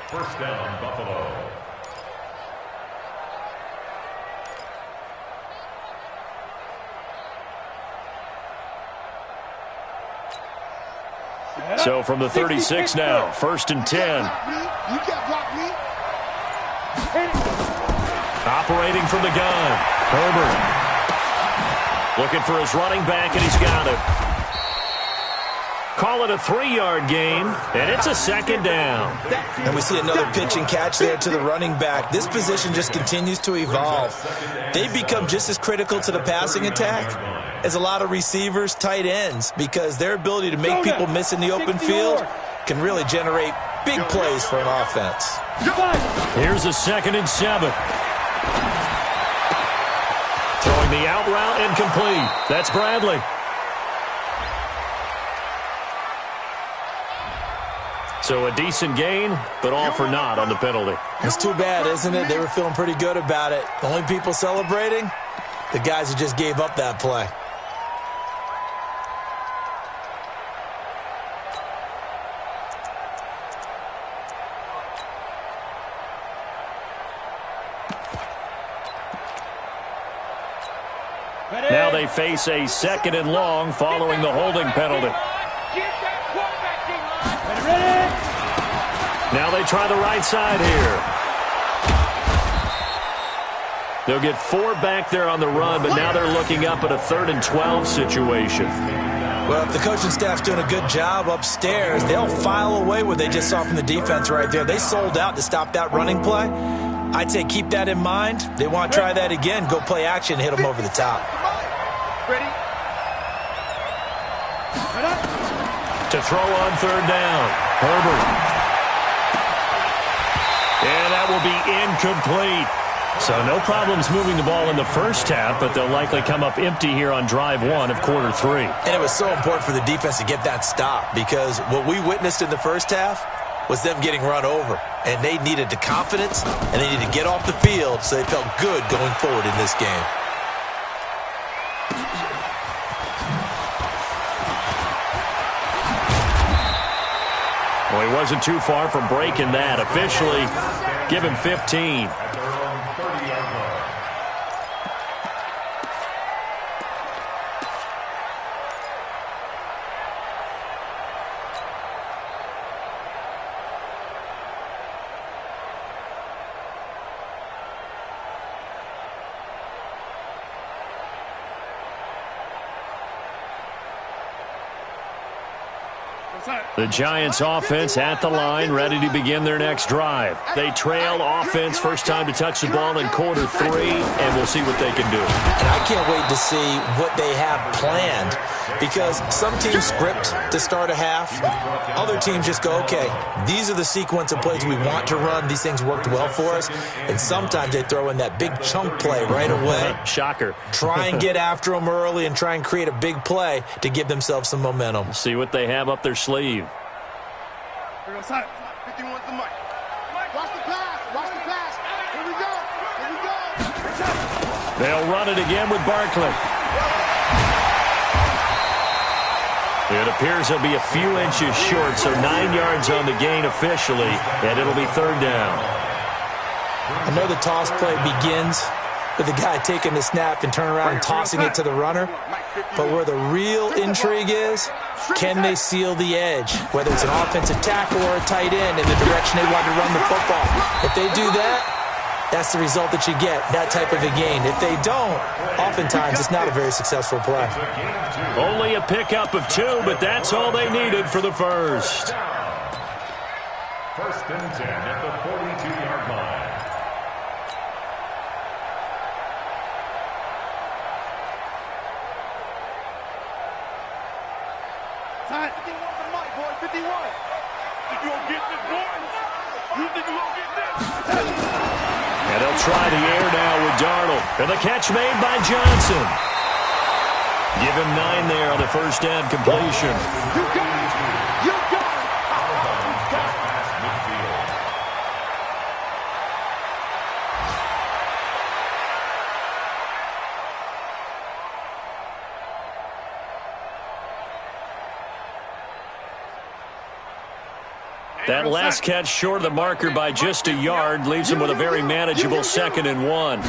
S5: First down, Buffalo.
S1: So from the 36 now, 1st and 10.
S6: You can't block me.
S1: Operating from the gun, Herbert. Looking for his running back, and he's got it. Call it a 3-yard gain, and it's a 2nd down.
S3: And we see another pitch and catch there to the running back. This position just continues to evolve. They've become just as critical to the passing attack as a lot of receivers, tight ends, because their ability to make people miss in the open field can really generate big plays for an offense.
S1: Here's a 2nd and 7. Throwing the out route incomplete. That's Bradley. So a decent gain, but all for naught on the penalty.
S3: It's too bad, isn't it? They were feeling pretty good about it. The only people celebrating, the guys who just gave up that play.
S1: Now they face a 2nd and long following the holding penalty. Now they try the right side here. They'll get 4 back there on the run, but now they're looking up at a 3rd and 12 situation.
S3: Well, if the coaching staff's doing a good job upstairs, they'll file away what they just saw from the defense right there. They sold out to stop that running play. I'd say keep that in mind. They want to try that again, go play action, hit them over the top.
S2: Ready.
S1: To throw on 3rd down, Herbert. And that will be incomplete. So no problems moving the ball in the first half, but they'll likely come up empty here on drive 1 of quarter 3.
S3: And it was so important for the defense to get that stop because what we witnessed in the first half was them getting run over. And they needed the confidence, and they needed to get off the field so they felt good going forward in this game.
S1: Well, he wasn't too far from breaking that. Officially, give him 15.
S5: At their own 30-yard line.
S1: The Giants offense at the line, ready to begin their next drive. They trail offense, first time to touch the ball in quarter 3, and we'll see what they can do.
S3: And I can't wait to see what they have planned because some teams script to start a half. Other teams just go, okay, these are the sequence of plays we want to run. These things worked well for us. And sometimes they throw in that big chunk play right away.
S1: Shocker.
S3: Try and get after them early and try and create a big play to give themselves some momentum.
S1: See what they have up their sleeve.
S6: 51's the mic. Watch the pass. Watch the pass. Here we go. Here we go.
S1: They'll run it again with Barkley. It appears he'll be a few inches short, so 9 yards on the gain officially, and it'll be 3rd down.
S3: I know the toss play begins with the guy taking the snap and turning around and tossing it to the runner. But where the real intrigue is, can they seal the edge, whether it's an offensive tackle or a tight end in the direction they want to run the football? If they do that, that's the result that you get, that type of a gain. If they don't, oftentimes it's not a very successful play.
S1: Only a pickup of 2, but that's all they needed for the first.
S5: First and 10 at the 42-yard line.
S6: Time. 51 for Mike, boy. 51. Think you gonna get this, boy? You think you gonna get this?
S1: And they'll try the air now with Darnold. And the catch made by Johnson. Give him 9 there on the first down completion.
S6: You got it. You got it.
S1: That last catch short of the marker by just a yard leaves him with a very manageable 2nd and 1.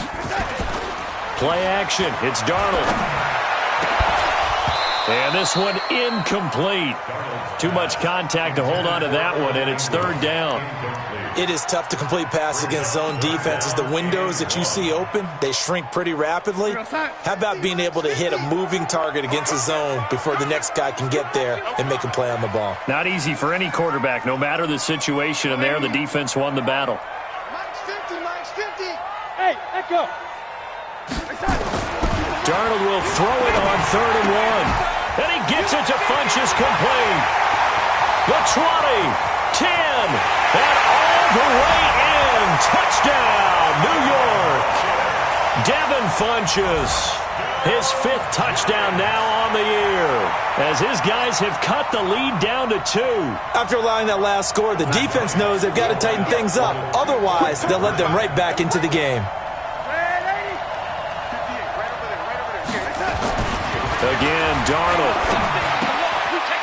S1: Play action. It's Darnold. And this one incomplete. Too much contact to hold on to that one, and it's 3rd down.
S3: It is tough to complete passes against zone defenses. The windows that you see open, they shrink pretty rapidly. How about being able to hit a moving target against a zone before the next guy can get there and make a play on the ball?
S1: Not easy for any quarterback, no matter the situation, and there the defense won the battle.
S6: Mike's 50, Mike's 50. Hey, echo.
S1: Darnold will throw it on 3rd and 1. And he gets it to Funchess complete. The 20, 10, and all the way in. Touchdown, New York. Devin Funchess, his 5th touchdown now on the year, as his guys have cut the lead down to 2.
S3: After allowing that last score, the defense knows they've got to tighten things up. Otherwise, they'll let them right back into the game.
S1: Again, Darnold.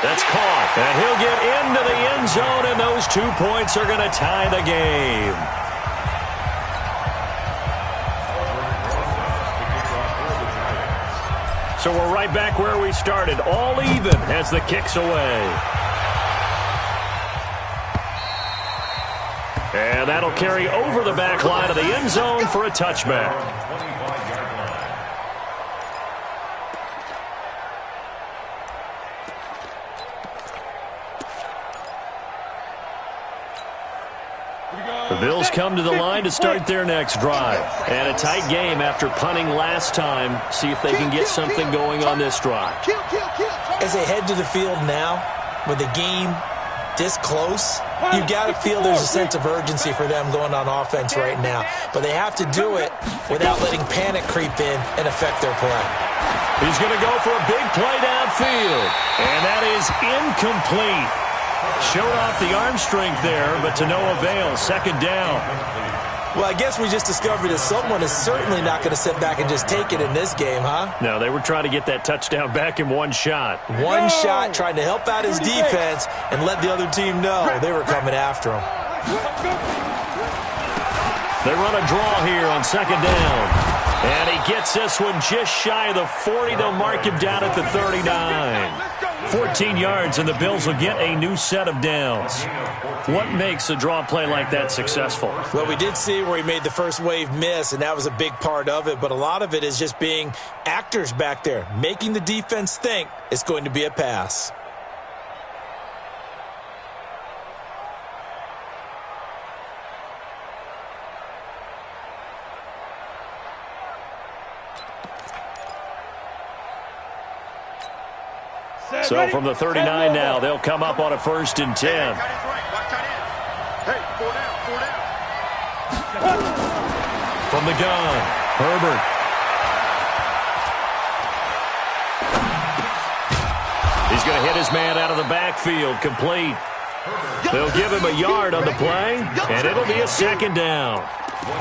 S1: That's caught. And he'll get into the end zone, and those 2 points are going to tie the game. So we're right back where we started, all even as the kick's away. And that'll carry over the back line of the end zone for a touchback. The Bills come to the line to start their next drive. And a tight game after punting last time. See if they can get something going on this drive.
S3: As they head to the field now, with the game this close, you got to feel there's a sense of urgency for them going on offense right now. But they have to do it without letting panic creep in and affect their play.
S1: He's going to go for a big play downfield. And that is incomplete. Showed off the arm strength there, but to no avail. 2nd down.
S3: Well, I guess we just discovered that someone is certainly not going to sit back and just take it in this game, huh?
S1: No, they were trying to get that touchdown back in one shot.
S3: One shot, trying to help out his defense and let the other team know they were coming after him.
S1: They run a draw here on 2nd down. And he gets this one just shy of the 40. They'll mark him down at the 39. 14 yards, and the Bills will get a new set of downs. What makes a draw play like that successful?
S3: Well, we did see where he made the first wave miss, and that was a big part of it. But a lot of it is just being actors back there, making the defense think it's going to be a pass.
S1: So from the 39 now, they'll come up on a 1st and 10. From the gun, Herbert. He's going to hit his man out of the backfield, complete. They'll give him a yard on the play, and it'll be a 2nd down.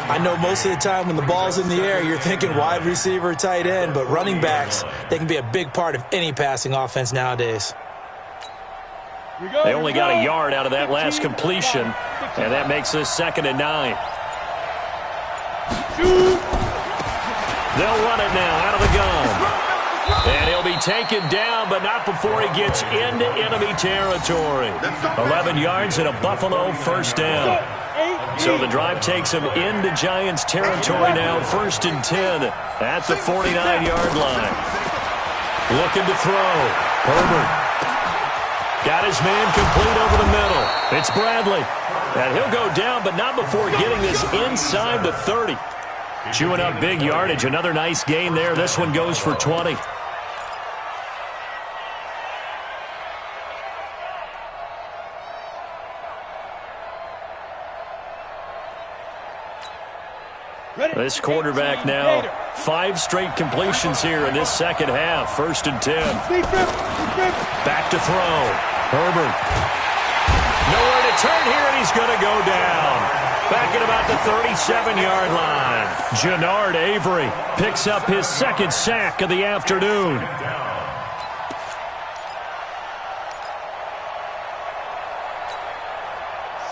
S3: I know most of the time when the ball's in the air, you're thinking wide receiver, tight end, but running backs, they can be a big part of any passing offense nowadays.
S1: They only got a yard out of that last completion, and that makes this 2nd and 9. They'll run it now out of the gun. And he'll be taken down, but not before he gets into enemy territory. 11 yards and a Buffalo first down. So the drive takes him into Giants territory now, 1st and 10 at the 49-yard line. Looking to throw. Herbert. Got his man complete over the middle. It's Bradley. And he'll go down, but not before getting this inside the 30. Chewing up big yardage. Another nice gain there. This one goes for 20. This quarterback now, 5 straight completions here in this second half. 1st and 10. Back to throw. Herbert. Nowhere to turn here, and he's going to go down. Back at about the 37-yard line. Jannard Avery picks up his 2nd sack of the afternoon.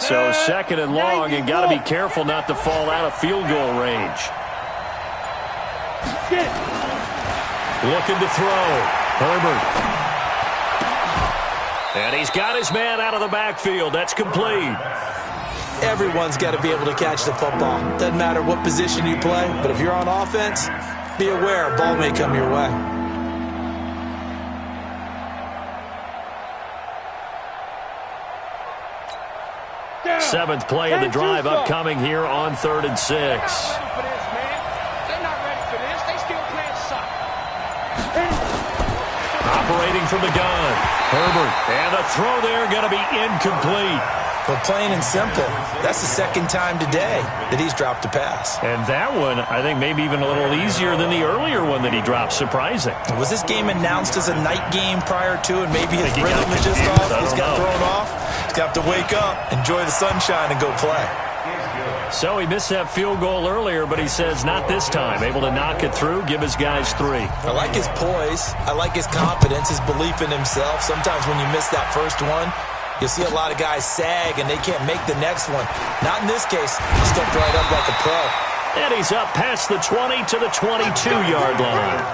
S1: So 2nd and long, and got to be careful not to fall out of field goal range. Looking to throw. Herbert. And he's got his man out of the backfield. That's complete.
S3: Everyone's got to be able to catch the football. Doesn't matter what position you play, but if you're on offense, be aware a ball may come your way.
S1: Seventh play of the drive upcoming here on 3rd and 6.
S2: They're not ready for this. They still playing soccer.
S1: Operating from the gun. Herbert. And the throw there going to be incomplete.
S3: But plain and simple, that's the 2nd time today that he's dropped a pass.
S1: And that one, I think, maybe even a little easier than the earlier one that he dropped. Surprising.
S3: Was this game announced as a night game prior to, and maybe his rhythm is just off? He's got thrown off. He's got to wake up, enjoy the sunshine, and go play.
S1: So he missed that field goal earlier, but he says not this time. Able to knock it through, give his guys 3.
S3: I like his poise. I like his confidence, his belief in himself. Sometimes when you miss that first one, you'll see a lot of guys sag, and they can't make the next one. Not in this case. He stepped right up like a pro.
S1: And he's up past the 20 to the 22-yard line.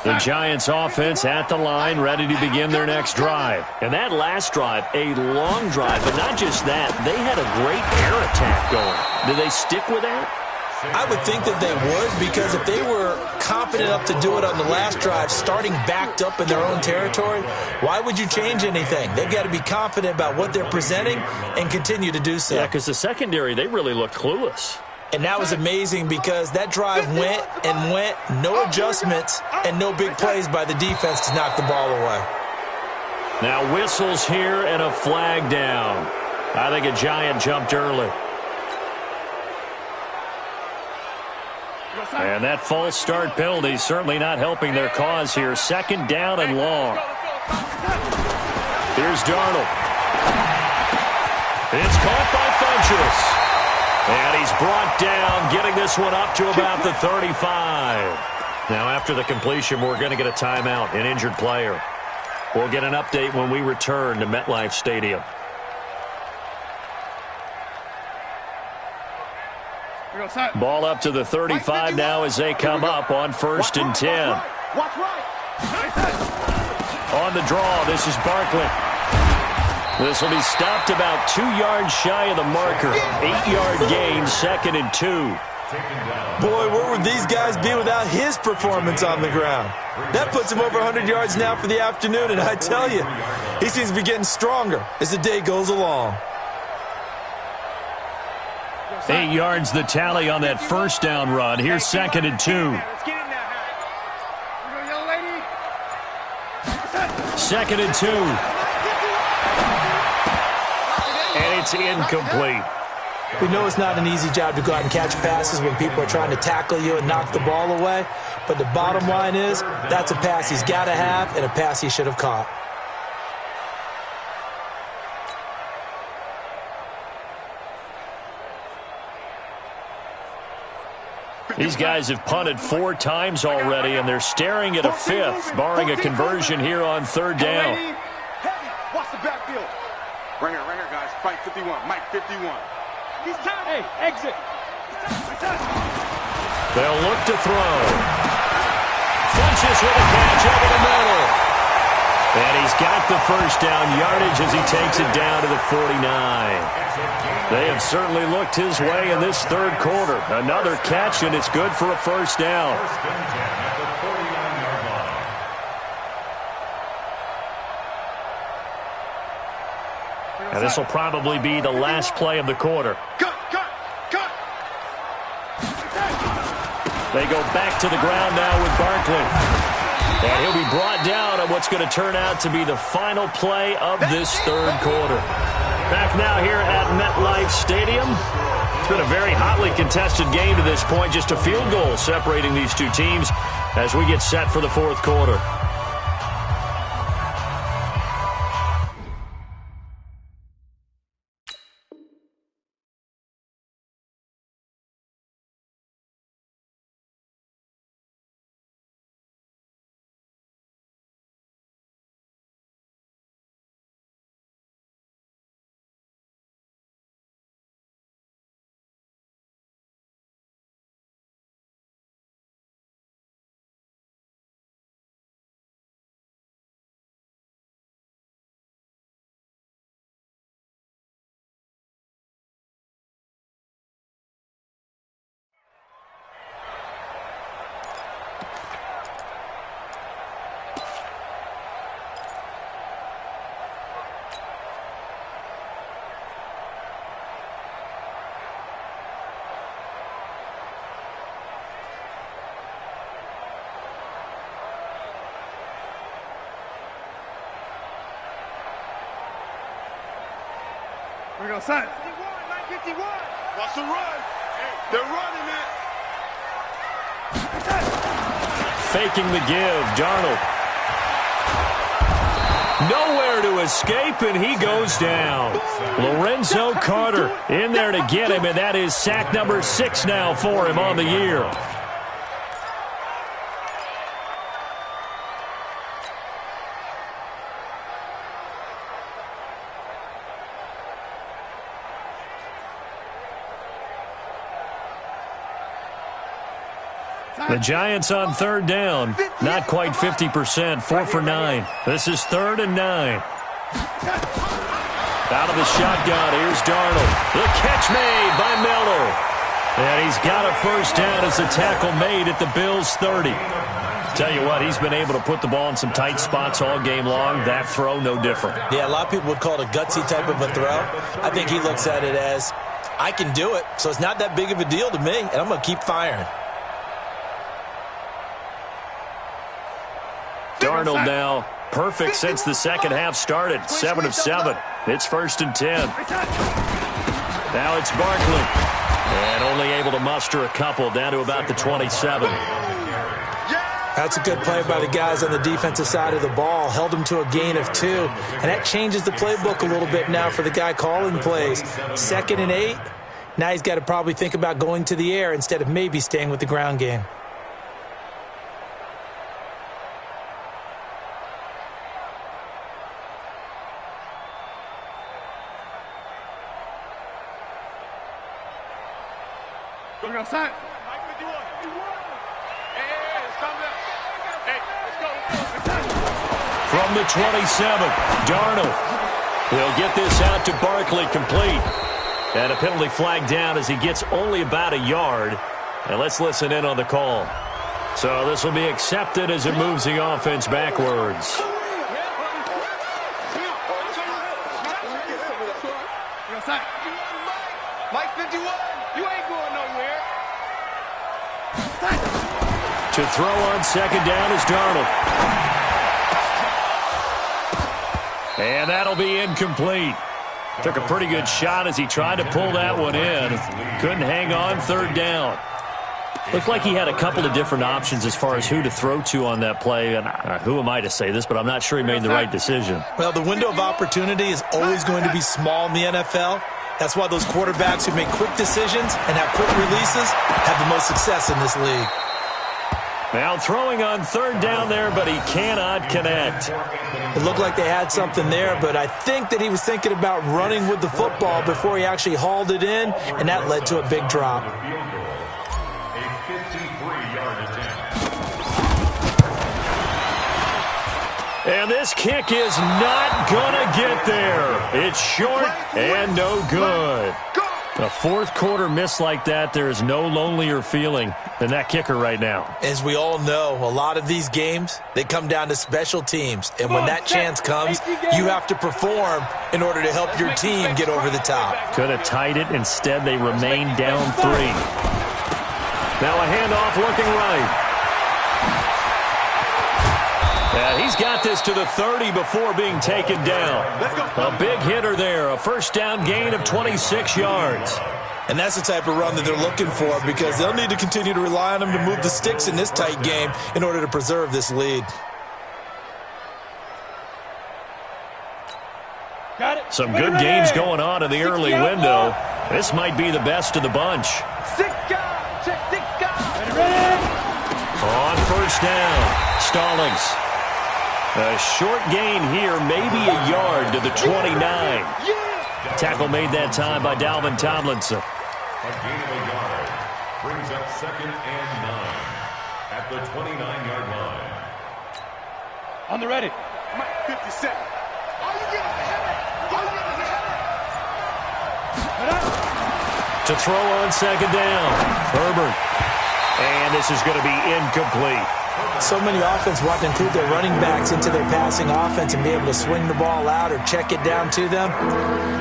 S1: The Giants offense at the line, ready to begin their next drive. And that last drive, a long drive, but not just that. They had a great air attack going. Do they stick with that?
S3: I would think that they would, because if they were confident enough to do it on the last drive, starting backed up in their own territory, why would you change anything? They've got to be confident about what they're presenting and continue to do so.
S1: Yeah, because the secondary, they really looked clueless.
S3: And that was amazing because that drive went and went, no adjustments and no big plays by the defense to knock the ball away.
S1: Now whistles here and a flag down. I think a Giant jumped early. And that false start penalty certainly not helping their cause here. 2nd down and long. Here's Darnold. It's caught by Funchess. And he's brought down, getting this one up to about the 35. Now, after the completion, we're going to get a timeout, an injured player. We'll get an update when we return to MetLife Stadium. Ball up to the 35 now as they come up on 1st and 10. On the draw, this is Barkley. This will be stopped about 2 yards shy of the marker. 8-yard gain, 2nd and 2.
S3: Boy, where would these guys be without his performance on the ground? That puts him over 100 yards now for the afternoon, and I tell you, he seems to be getting stronger as the day goes along.
S1: 8 yards the tally on that 1st down run. Here's 2nd and 2. 2nd and 2. And it's incomplete.
S3: We know it's not an easy job to go out and catch passes when people are trying to tackle you and knock the ball away. But the bottom line is, that's a pass he's got to have and a pass he should have caught.
S1: These guys have punted 4 times already, and they're staring at a 5th, barring a conversion here on 3rd down.
S2: Heavy. Watch the backfield. Right here, guys. Fight 51. Mike 51. He's time. Hey, exit.
S1: They'll look to throw. Funches with a catch over the middle. And he's got the first down yardage as he takes it down to the 49. They have certainly looked his way in this 3rd quarter. Another catch, and it's good for a first down.
S5: First and 10 at the 49-yard line.
S1: And this will probably be the last play of the quarter.
S2: Cut.
S1: They go back to the ground now with Barkley. And he'll be brought down on what's going to turn out to be the final play of this 3rd quarter. Back now here at MetLife Stadium. It's been a very hotly contested game to this point. Just a field goal separating these two teams as we get set for the 4th quarter.
S6: We're going to sign.
S2: 51. Watch the run. They're running it.
S1: Faking the give, Darnold. Nowhere to escape, and he goes down. Lorenzo Carter in there to get him, and that is sack number 6 now for him on the year. The Giants on 3rd down. Not quite 50%. 4 for 9. This is 3rd and 9. Out of the shotgun. Here's Darnold. The catch made by Miller. And he's got a first down as the tackle made at the Bills' 30. Tell you what, he's been able to put the ball in some tight spots all game long. That throw, no different.
S3: Yeah, a lot of people would call it a gutsy type of a throw. I think he looks at it as, I can do it, so it's not that big of a deal to me, and I'm going to keep firing.
S1: Darnold now perfect since the second half started. 7 of 7. It's 1st and 10. Now it's Barkley. And only able to muster a couple down to about the 27.
S3: That's a good play by the guys on the defensive side of the ball. Held him to a gain of 2. And that changes the playbook a little bit now for the guy calling plays. 2nd and 8. Now he's got to probably think about going to the air instead of maybe staying with the ground game.
S6: We're going to sign.
S1: From the 27, Darnold. He'll get this out to Barkley complete. And a penalty flag down as he gets only about a yard. And let's listen in on the call. So this will be accepted as it moves the offense backwards.
S2: Mike 51, you ain't going nowhere.
S1: To throw on 2nd down is Darnold. And that'll be incomplete. Took a pretty good shot as he tried to pull that one in. Couldn't hang on 3rd down. Looked like he had a couple of different options as far as who to throw to on that play. And who am I to say this, but I'm not sure he made the right decision.
S3: Well, the window of opportunity is always going to be small in the NFL. That's why those quarterbacks who make quick decisions and have quick releases have the most success in this league.
S1: Now throwing on third down there, but he cannot connect.
S3: It looked like they had something there, but I think that he was thinking about running with the football before he actually hauled it in, and that led to a big drop.
S5: A 53-yard attempt.
S1: And this kick is not going to get there. It's short and no good. A fourth quarter miss like that, there is no lonelier feeling than that kicker right now.
S3: As we all know, a lot of these games, they come down to special teams. And when that chance comes, you have to perform in order to help your team get over the top.
S1: Could have tied it. Instead, they remain down 3. Now a handoff looking right. And he's got this to the 30 before being taken down. A big hitter there, a first down gain of 26 yards.
S3: And that's the type of run that they're looking for because they'll need to continue to rely on him to move the sticks in this tight game in order to preserve this lead.
S1: Some good games going on in the early window. This might be the best of the bunch. On first down, Stallings. A short gain here, maybe a yard to the 29. Tackle made that time by Dalvin Tomlinson.
S5: A gain of a yard brings up 2nd and 9 at the 29-yard line.
S2: On the ready. 50 seconds.
S1: To throw on second down, Herbert. And this is going to be incomplete.
S3: So many offenses want to include their running backs into their passing offense and be able to swing the ball out or check it down to them.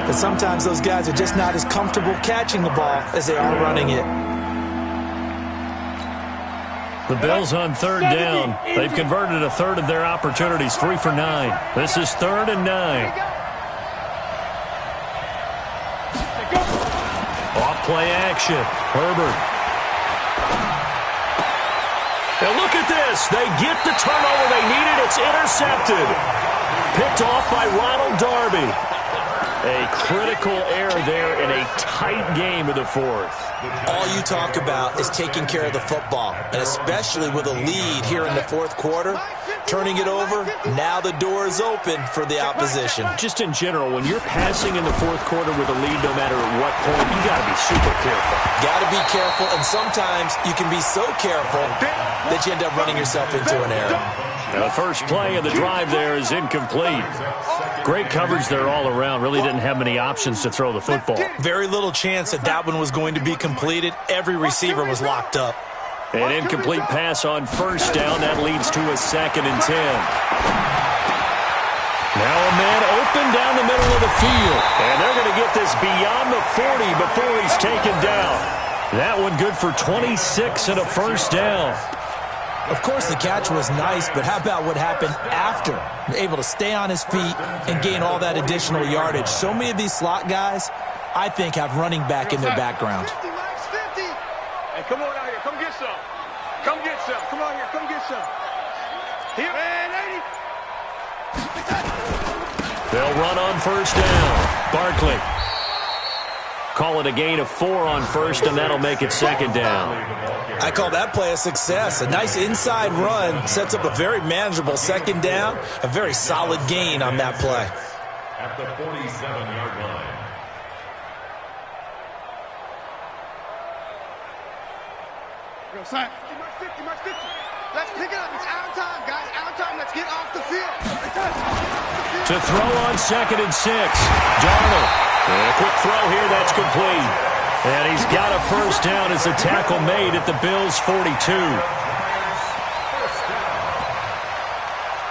S3: But sometimes those guys are just not as comfortable catching the ball as they are running it.
S1: The Bills on third down. They've converted a third of their opportunities, 3 for 9. This is 3rd and 9. Off play action. Herbert. Now look at this. They get the turnover they needed. It's intercepted. Picked off by Ronald Darby. A critical error there in a tight game of the 4th.
S3: All you talk about is taking care of the football, and especially with a lead here in the 4th quarter, turning it over, now the door is open for the opposition.
S1: Just in general, when you're passing in the 4th quarter with a lead, no matter at what point, you got to be super careful.
S3: Got to be careful, and sometimes you can be so careful that you end up running yourself into an error.
S1: The first play of the drive there is incomplete. Great coverage there all around. Really didn't have many options to throw the football.
S3: Very little chance that that one was going to be completed. Every receiver was locked up.
S1: An incomplete pass on first down. That leads to a 2nd and 10. Now a man open down the middle of the field. And they're going to get this beyond the 40 before he's taken down. That one good for 26 and a first down.
S3: Of course, the catch was nice, but how about what happened after? Able to stay on his feet and gain all that additional yardage. So many of these slot guys, I think, have running back in their background.
S2: 50, Max, 50. Hey, come on out here. Come get some. Come get some. Come on here. Come get some. Here, man, 80.
S1: They'll run on first down. Barkley. Call it a gain of 4 on first, and that'll make it 2nd down.
S3: I call that play a success. A nice inside run sets up a very manageable 2nd down. A very solid gain on that play.
S5: At the 47-yard line.
S6: Go, sign. 50, Max 50. Let's pick it up. It's out of time, guys. Out of time. Let's get off the field.
S1: To throw on 2nd and 6. Darnold. A quick throw here. That's complete. And he's got a first down as a tackle made at the Bills' 42.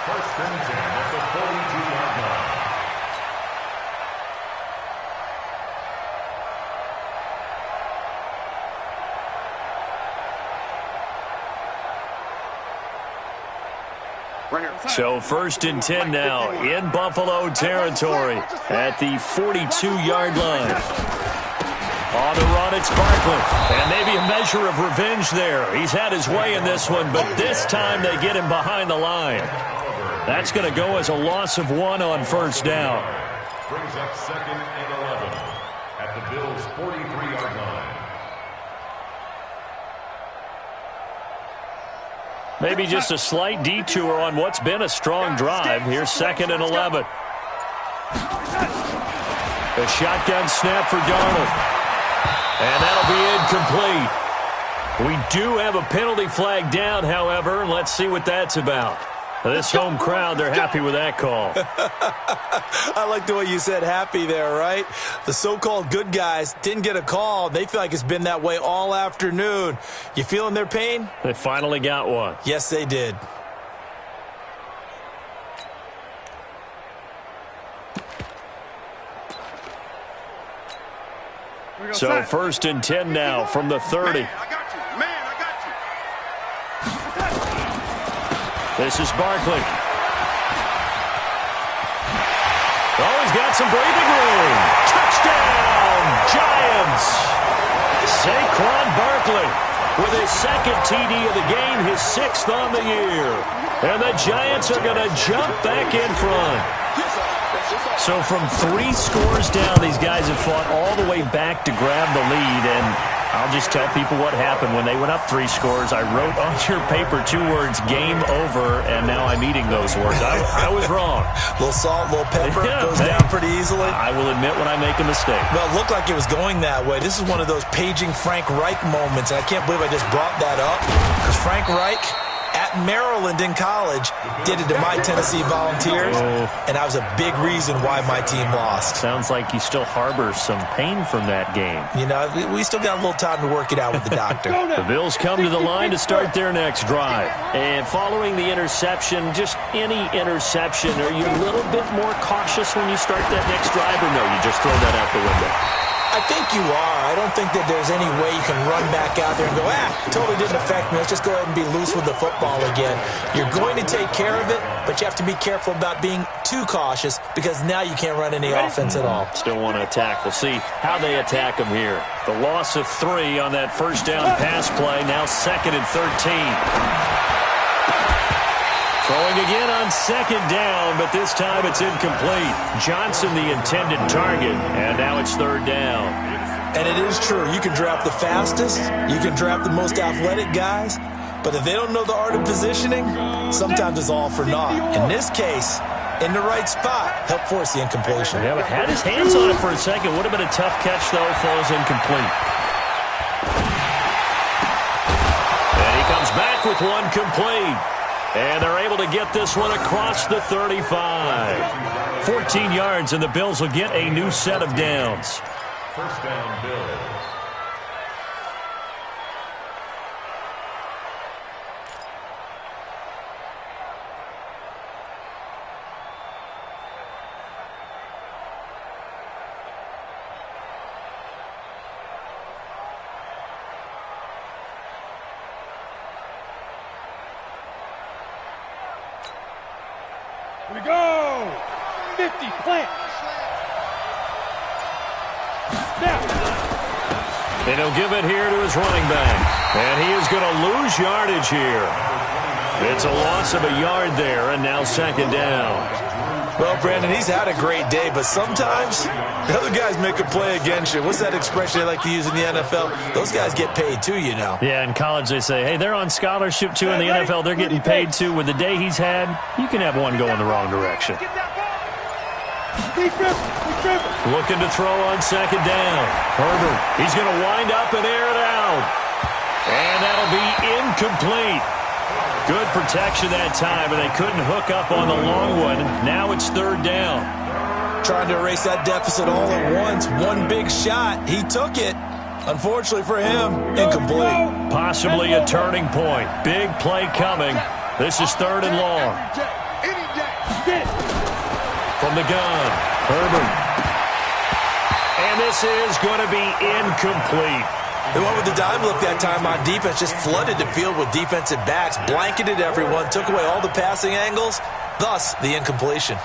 S5: First and 10 at the 42-yard line.
S1: So 1st and 10 now in Buffalo territory at the 42-yard line. On the run, it's Barkley. And maybe a measure of revenge there. He's had his way in this one, but this time they get him behind the line. That's going to go as a loss of 1 on first down.
S5: Brings up 2nd and 11 at the Bills' 43-yard line.
S1: Maybe just a slight detour on what's been a strong drive. Here's 2nd and 11. A shotgun snap for Darnold. And that'll be incomplete. We do have a penalty flag down, however, and let's see what that's about. This home crowd, they're happy with that call.
S3: I like the way you said happy there, right? The so-called good guys didn't get a call. They feel like it's been that way all afternoon. You feeling their pain?
S1: They finally got one.
S3: Yes, they did.
S1: So 1st and 10 now from the 30.
S6: Man, I got you. Man, I got you.
S1: This is Barkley. Oh, he's got some breathing room. Touchdown, Giants. Saquon Barkley with his 2nd TD of the game, his 6th on the year. And the Giants are going to jump back in front. So from 3 scores down, these guys have fought all the way back to grab the lead. And I'll just tell people what happened. When they went up 3 scores, I wrote on your paper 2 words, game over, and now I'm eating those words. I was wrong.
S3: A little salt, a little pepper, goes down pretty easily.
S1: I will admit when I make a mistake.
S3: Well, it looked like it was going that way. This is one of those paging Frank Reich moments, and I can't believe I just brought that up. Because Frank Reich, at Maryland in college, did it to my Tennessee Volunteers, and that was a big reason why my team lost.
S1: Sounds like you still harbor some pain from that game.
S3: You know, we still got a little time to work it out with the doctor.
S1: The Bills come to the line to start their next drive.
S4: And following the interception, just any interception, are you a little bit more cautious when you start that next drive, or no, you just throw that out the window?
S3: I think you are. I don't think that there's any way you can run back out there and go, totally didn't affect me. Let's just go ahead and be loose with the football again. You're going to take care of it, but you have to be careful about being too cautious because now you can't run any offense at all.
S1: Still want to attack. We'll see how they attack them here. The loss of 3 on that first down pass play. Now 2nd and 13. Throwing again on 2nd down, but this time it's incomplete. Johnson, the intended target, and now it's 3rd down.
S3: And it is true. You can draft the fastest. You can draft the most athletic guys. But if they don't know the art of positioning, sometimes it's all for naught. In this case, in the right spot, help force the incompletion.
S1: Yeah, but had his hands on it for a second. Would have been a tough catch, though. Falls incomplete. And he comes back with one complete. And they're able to get this one across the 35. 14 yards, and the Bills will get a new set of downs.
S5: First down, Bills.
S6: Here we go. 50, plant. Now.
S1: And he'll give it here to his running back. And he is going to lose yardage here. It's a loss of a yard there, and now 2nd down.
S3: Well, Brandon, he's had a great day, but sometimes the other guys make a play against you. What's that expression they like to use in the NFL? Those guys get paid too, you know.
S1: Yeah, in college they say, hey, they're on scholarship too. In the NFL, they're getting paid too. With the day he's had, you can have one go in the wrong direction. Looking to throw on 2nd down. Herbert, he's going to wind up and air it out. And that'll be incomplete. Good protection that time, and they couldn't hook up on the long one. Now it's 3rd down.
S3: Trying to erase that deficit all at once. One big shot. He took it. Unfortunately for him, incomplete.
S1: Possibly a turning point. Big play coming. This is 3rd and long. From the gun, Herbert. And this is going to be incomplete.
S3: They went with the dime look that time on defense, just flooded the field with defensive backs, blanketed everyone, took away all the passing angles, thus the incompletion.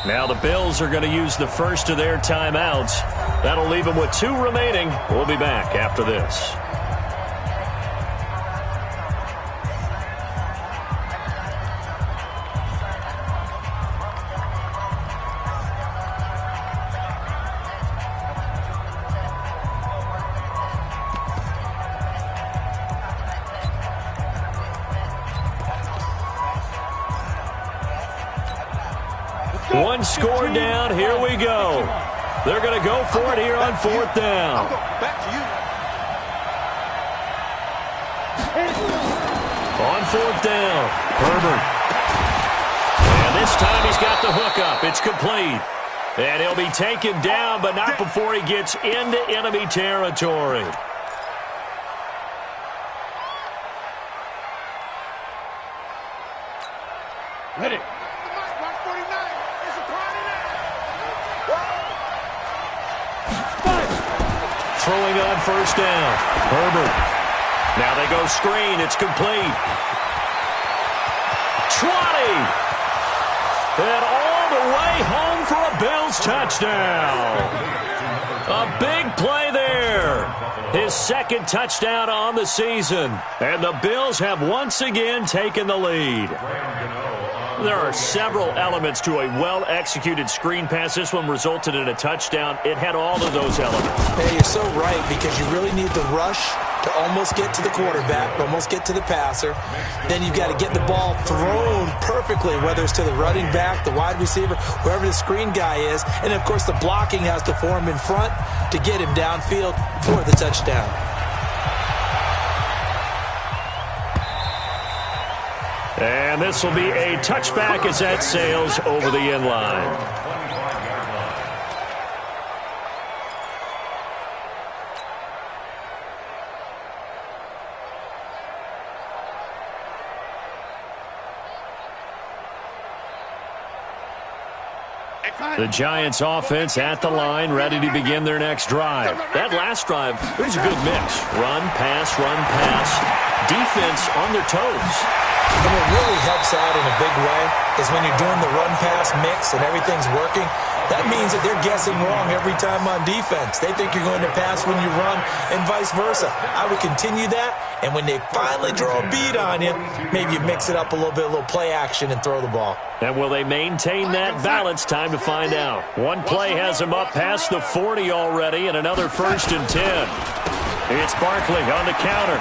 S1: Now the Bills are going to use the first of their timeouts. That'll leave them with 2 remaining. We'll be back after this. One score down. Here we go. They're going to go for it here on 4th down.
S2: Back to you.
S1: On 4th down, Herbert. And this time he's got the hook up. It's complete. And he'll be taken down, but not before he gets into enemy territory.
S6: Ready. Watch 49. It's a party now.
S1: Throwing on 1st down, Herbert. Now they go screen. It's complete. 20. And all the way home for a Bills touchdown. A big play there. His 2nd touchdown on the season. And the Bills have once again taken the lead. There are several elements to a well-executed screen pass. This one resulted in a touchdown. It had all of those elements.
S3: Hey, you're so right, because you really need the rush to almost get to the quarterback, almost get to the passer. Then you've got to get the ball thrown perfectly, whether it's to the running back, the wide receiver, whoever the screen guy is. And, of course, the blocking has to form in front to get him downfield for the touchdown.
S1: And this will be a touchback as that sails over the end line. The Giants offense at the line, ready to begin their next drive. That last drive, it was a good mix. Run, pass, defense on their toes.
S3: And what really helps out in a big way is when you're doing the run-pass mix and everything's working, that means that they're guessing wrong every time on defense. They think you're going to pass when you run and vice versa. I would continue that, and when they finally draw a bead on you, maybe you mix it up a little bit, a little play action, and throw the ball.
S1: And will they maintain that balance? Time to find out. One play has them up past the 40 already, and another 1st and 10. It's Barkley on the counter.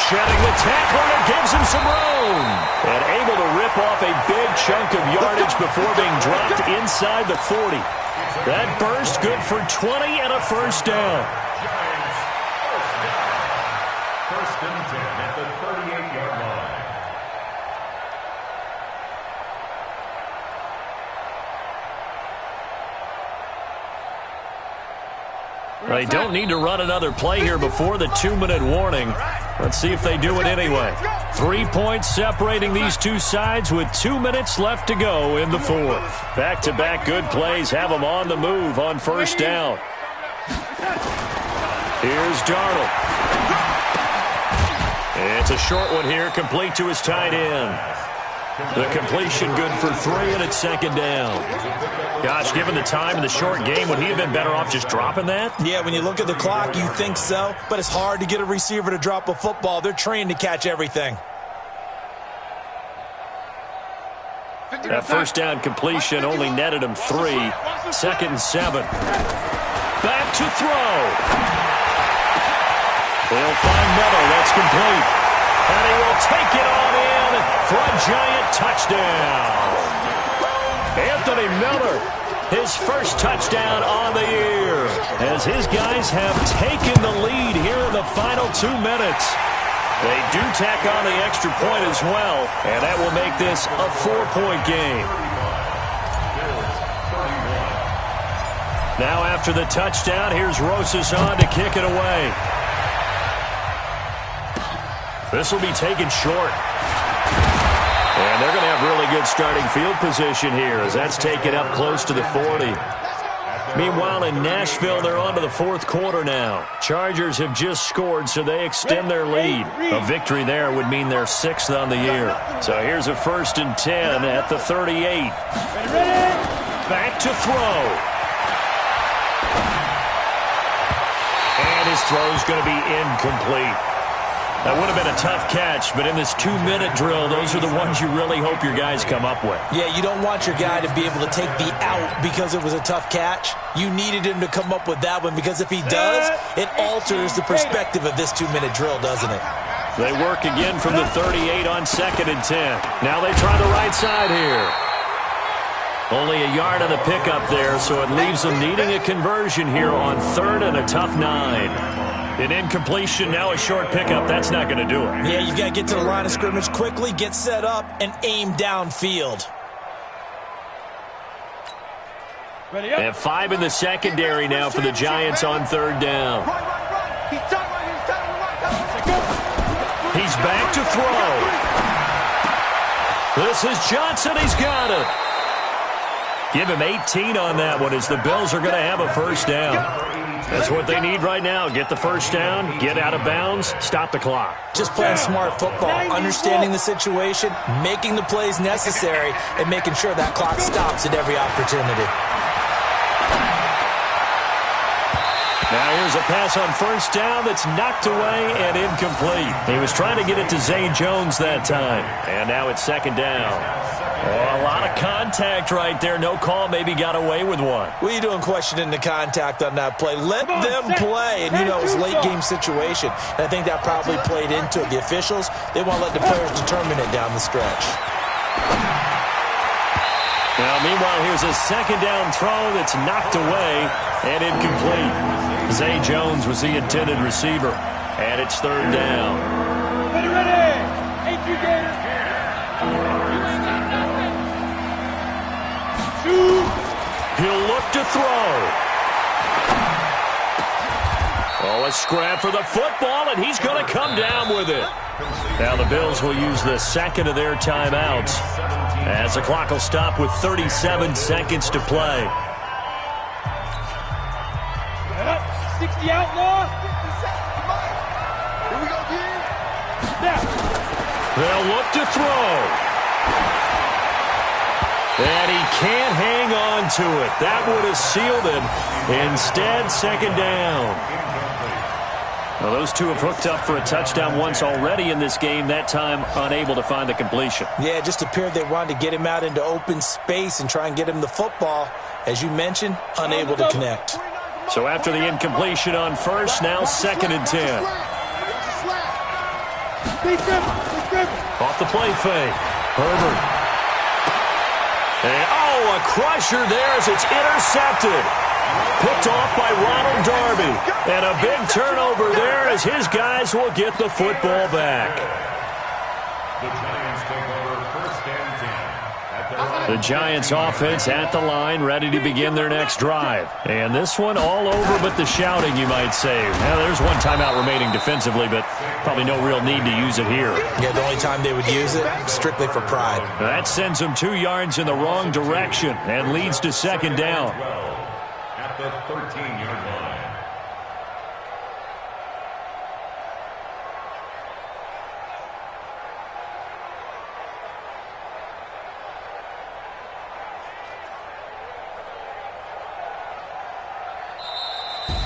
S1: Shedding the tackle, and it gives him some room. And able to rip off a big chunk of yardage before being dropped inside the 40. That burst good for 20 and a 1st down.
S5: First and 10 at the 38-yard line.
S1: They don't need to run another play here before the 2-minute warning. Let's see if they do it anyway. 3 points separating these two sides with 2 minutes left to go in the 4th. Back-to-back good plays have them on the move on 1st down. Here's Darnold. It's a short one here, complete to his tight end. The completion good for 3, and it's 2nd down. Gosh, given the time in the short game, would he have been better off just dropping that?
S3: Yeah, when you look at the clock, you think so, but it's hard to get a receiver to drop a football. They're trained to catch everything.
S1: That 1st down completion only netted him 3. 2nd and 7. Back to throw. They'll find Miller. That's complete. And he will take it on in for a Giant touchdown. Anthony Miller, his 1st touchdown on the year, as his guys have taken the lead here in the final 2 minutes. They do tack on the extra point as well, and that will make this a 4-point game. Now after the touchdown, here's Rosas on to kick it away. This will be taken short. And they're going to have really good starting field position here as that's taken up close to the 40. Meanwhile, in Nashville, they're on to the 4th quarter now. Chargers have just scored, so they extend their lead. A victory there would mean they're 6th on the year. So here's a 1st and 10 at the 38. Back to throw. And his throw's going to be incomplete. That would have been a tough catch, but in this 2-minute drill, those are the ones you really hope your guys come up with.
S3: Yeah, you don't want your guy to be able to take the out because it was a tough catch. You needed him to come up with that one, because if he does, it alters the perspective of this 2-minute drill, doesn't it?
S1: They work again from the 38 on 2nd and 10. Now they try the right side here. Only a yard on the pickup there, so it leaves them needing a conversion here on 3rd and a tough 9. An incompletion, now a short pickup. That's not going to do it.
S3: Yeah, you got to get to the line of scrimmage quickly, get set up, and aim downfield.
S1: And 5 in the secondary now for the Giants on 3rd down. He's back to throw. This is Johnson. He's got it. Give him 18 on that one as the Bills are going to have a first down. That's what they need right now. Get the first down, get out of bounds, stop the clock.
S3: Just playing smart football, understanding the situation, making the plays necessary, and making sure that clock stops at every opportunity.
S1: Now here's a pass on first down that's knocked away and incomplete. He was trying to get it to Zay Jones that time. And now it's 2nd down. Oh, a lot of contact right there. No call, maybe got away with one.
S3: What are you doing questioning the contact on that play? Let them play. And, you know, it was a late-game situation. And I think that probably played into it. The officials, they want to let the players determine it down the stretch.
S1: Now, meanwhile, here's a 2nd down throw that's knocked away and incomplete. Zay Jones was the intended receiver. And it's 3rd down.
S2: Ready. 8-3 Gators.
S1: He'll look to throw. Oh, a scrap for the football, and he's going to come down with it. Now the Bills will use the 2nd of their timeouts as the clock will stop with 37 seconds to play.
S2: 60 outlaw.
S6: Here we go,
S2: Now.
S1: They'll look to throw. And he can't hang on to it. That would have sealed it. Instead, 2nd down. Well, those two have hooked up for a touchdown once already in this game, that time unable to find the completion.
S3: Yeah, it just appeared they wanted to get him out into open space and try and get him the football. As you mentioned, unable to connect.
S1: So after the incompletion on first, now 2nd and 10. Off the play fake. Herbert. And, oh, a crusher there as it's intercepted. Picked off by Ronald Darby. And a big turnover there as his guys will get the football back.
S5: The Giants take over 1st and 10.
S1: The Giants offense at the line, ready to begin their next drive. And this one all over but the shouting, you might say. Now, there's one timeout remaining defensively, but probably no real need to use it here.
S3: Yeah, the only time they would use it, strictly for pride.
S1: That sends them 2 yards in the wrong direction and leads to 2nd down.
S5: At the 13-yard line.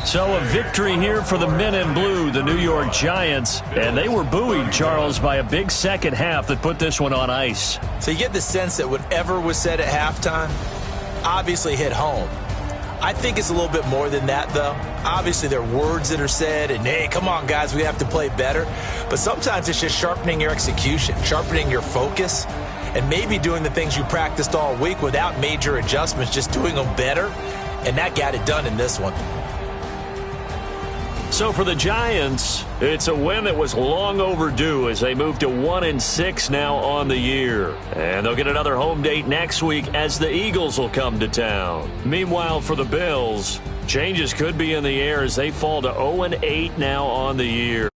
S1: So a victory here for the men in blue, the New York Giants. And they were buoyed, Charles, by a big second half that put this one on ice.
S3: So you get the sense that whatever was said at halftime obviously hit home. I think it's a little bit more than that, though. Obviously, there are words that are said, and, hey, come on, guys, we have to play better. But sometimes it's just sharpening your execution, sharpening your focus, and maybe doing the things you practiced all week without major adjustments, just doing them better. And that got it done in this one.
S1: So for the Giants, it's a win that was long overdue as they move to 1-6 now on the year. And they'll get another home date next week as the Eagles will come to town. Meanwhile, for the Bills, changes could be in the air as they fall to 0-8 now on the year.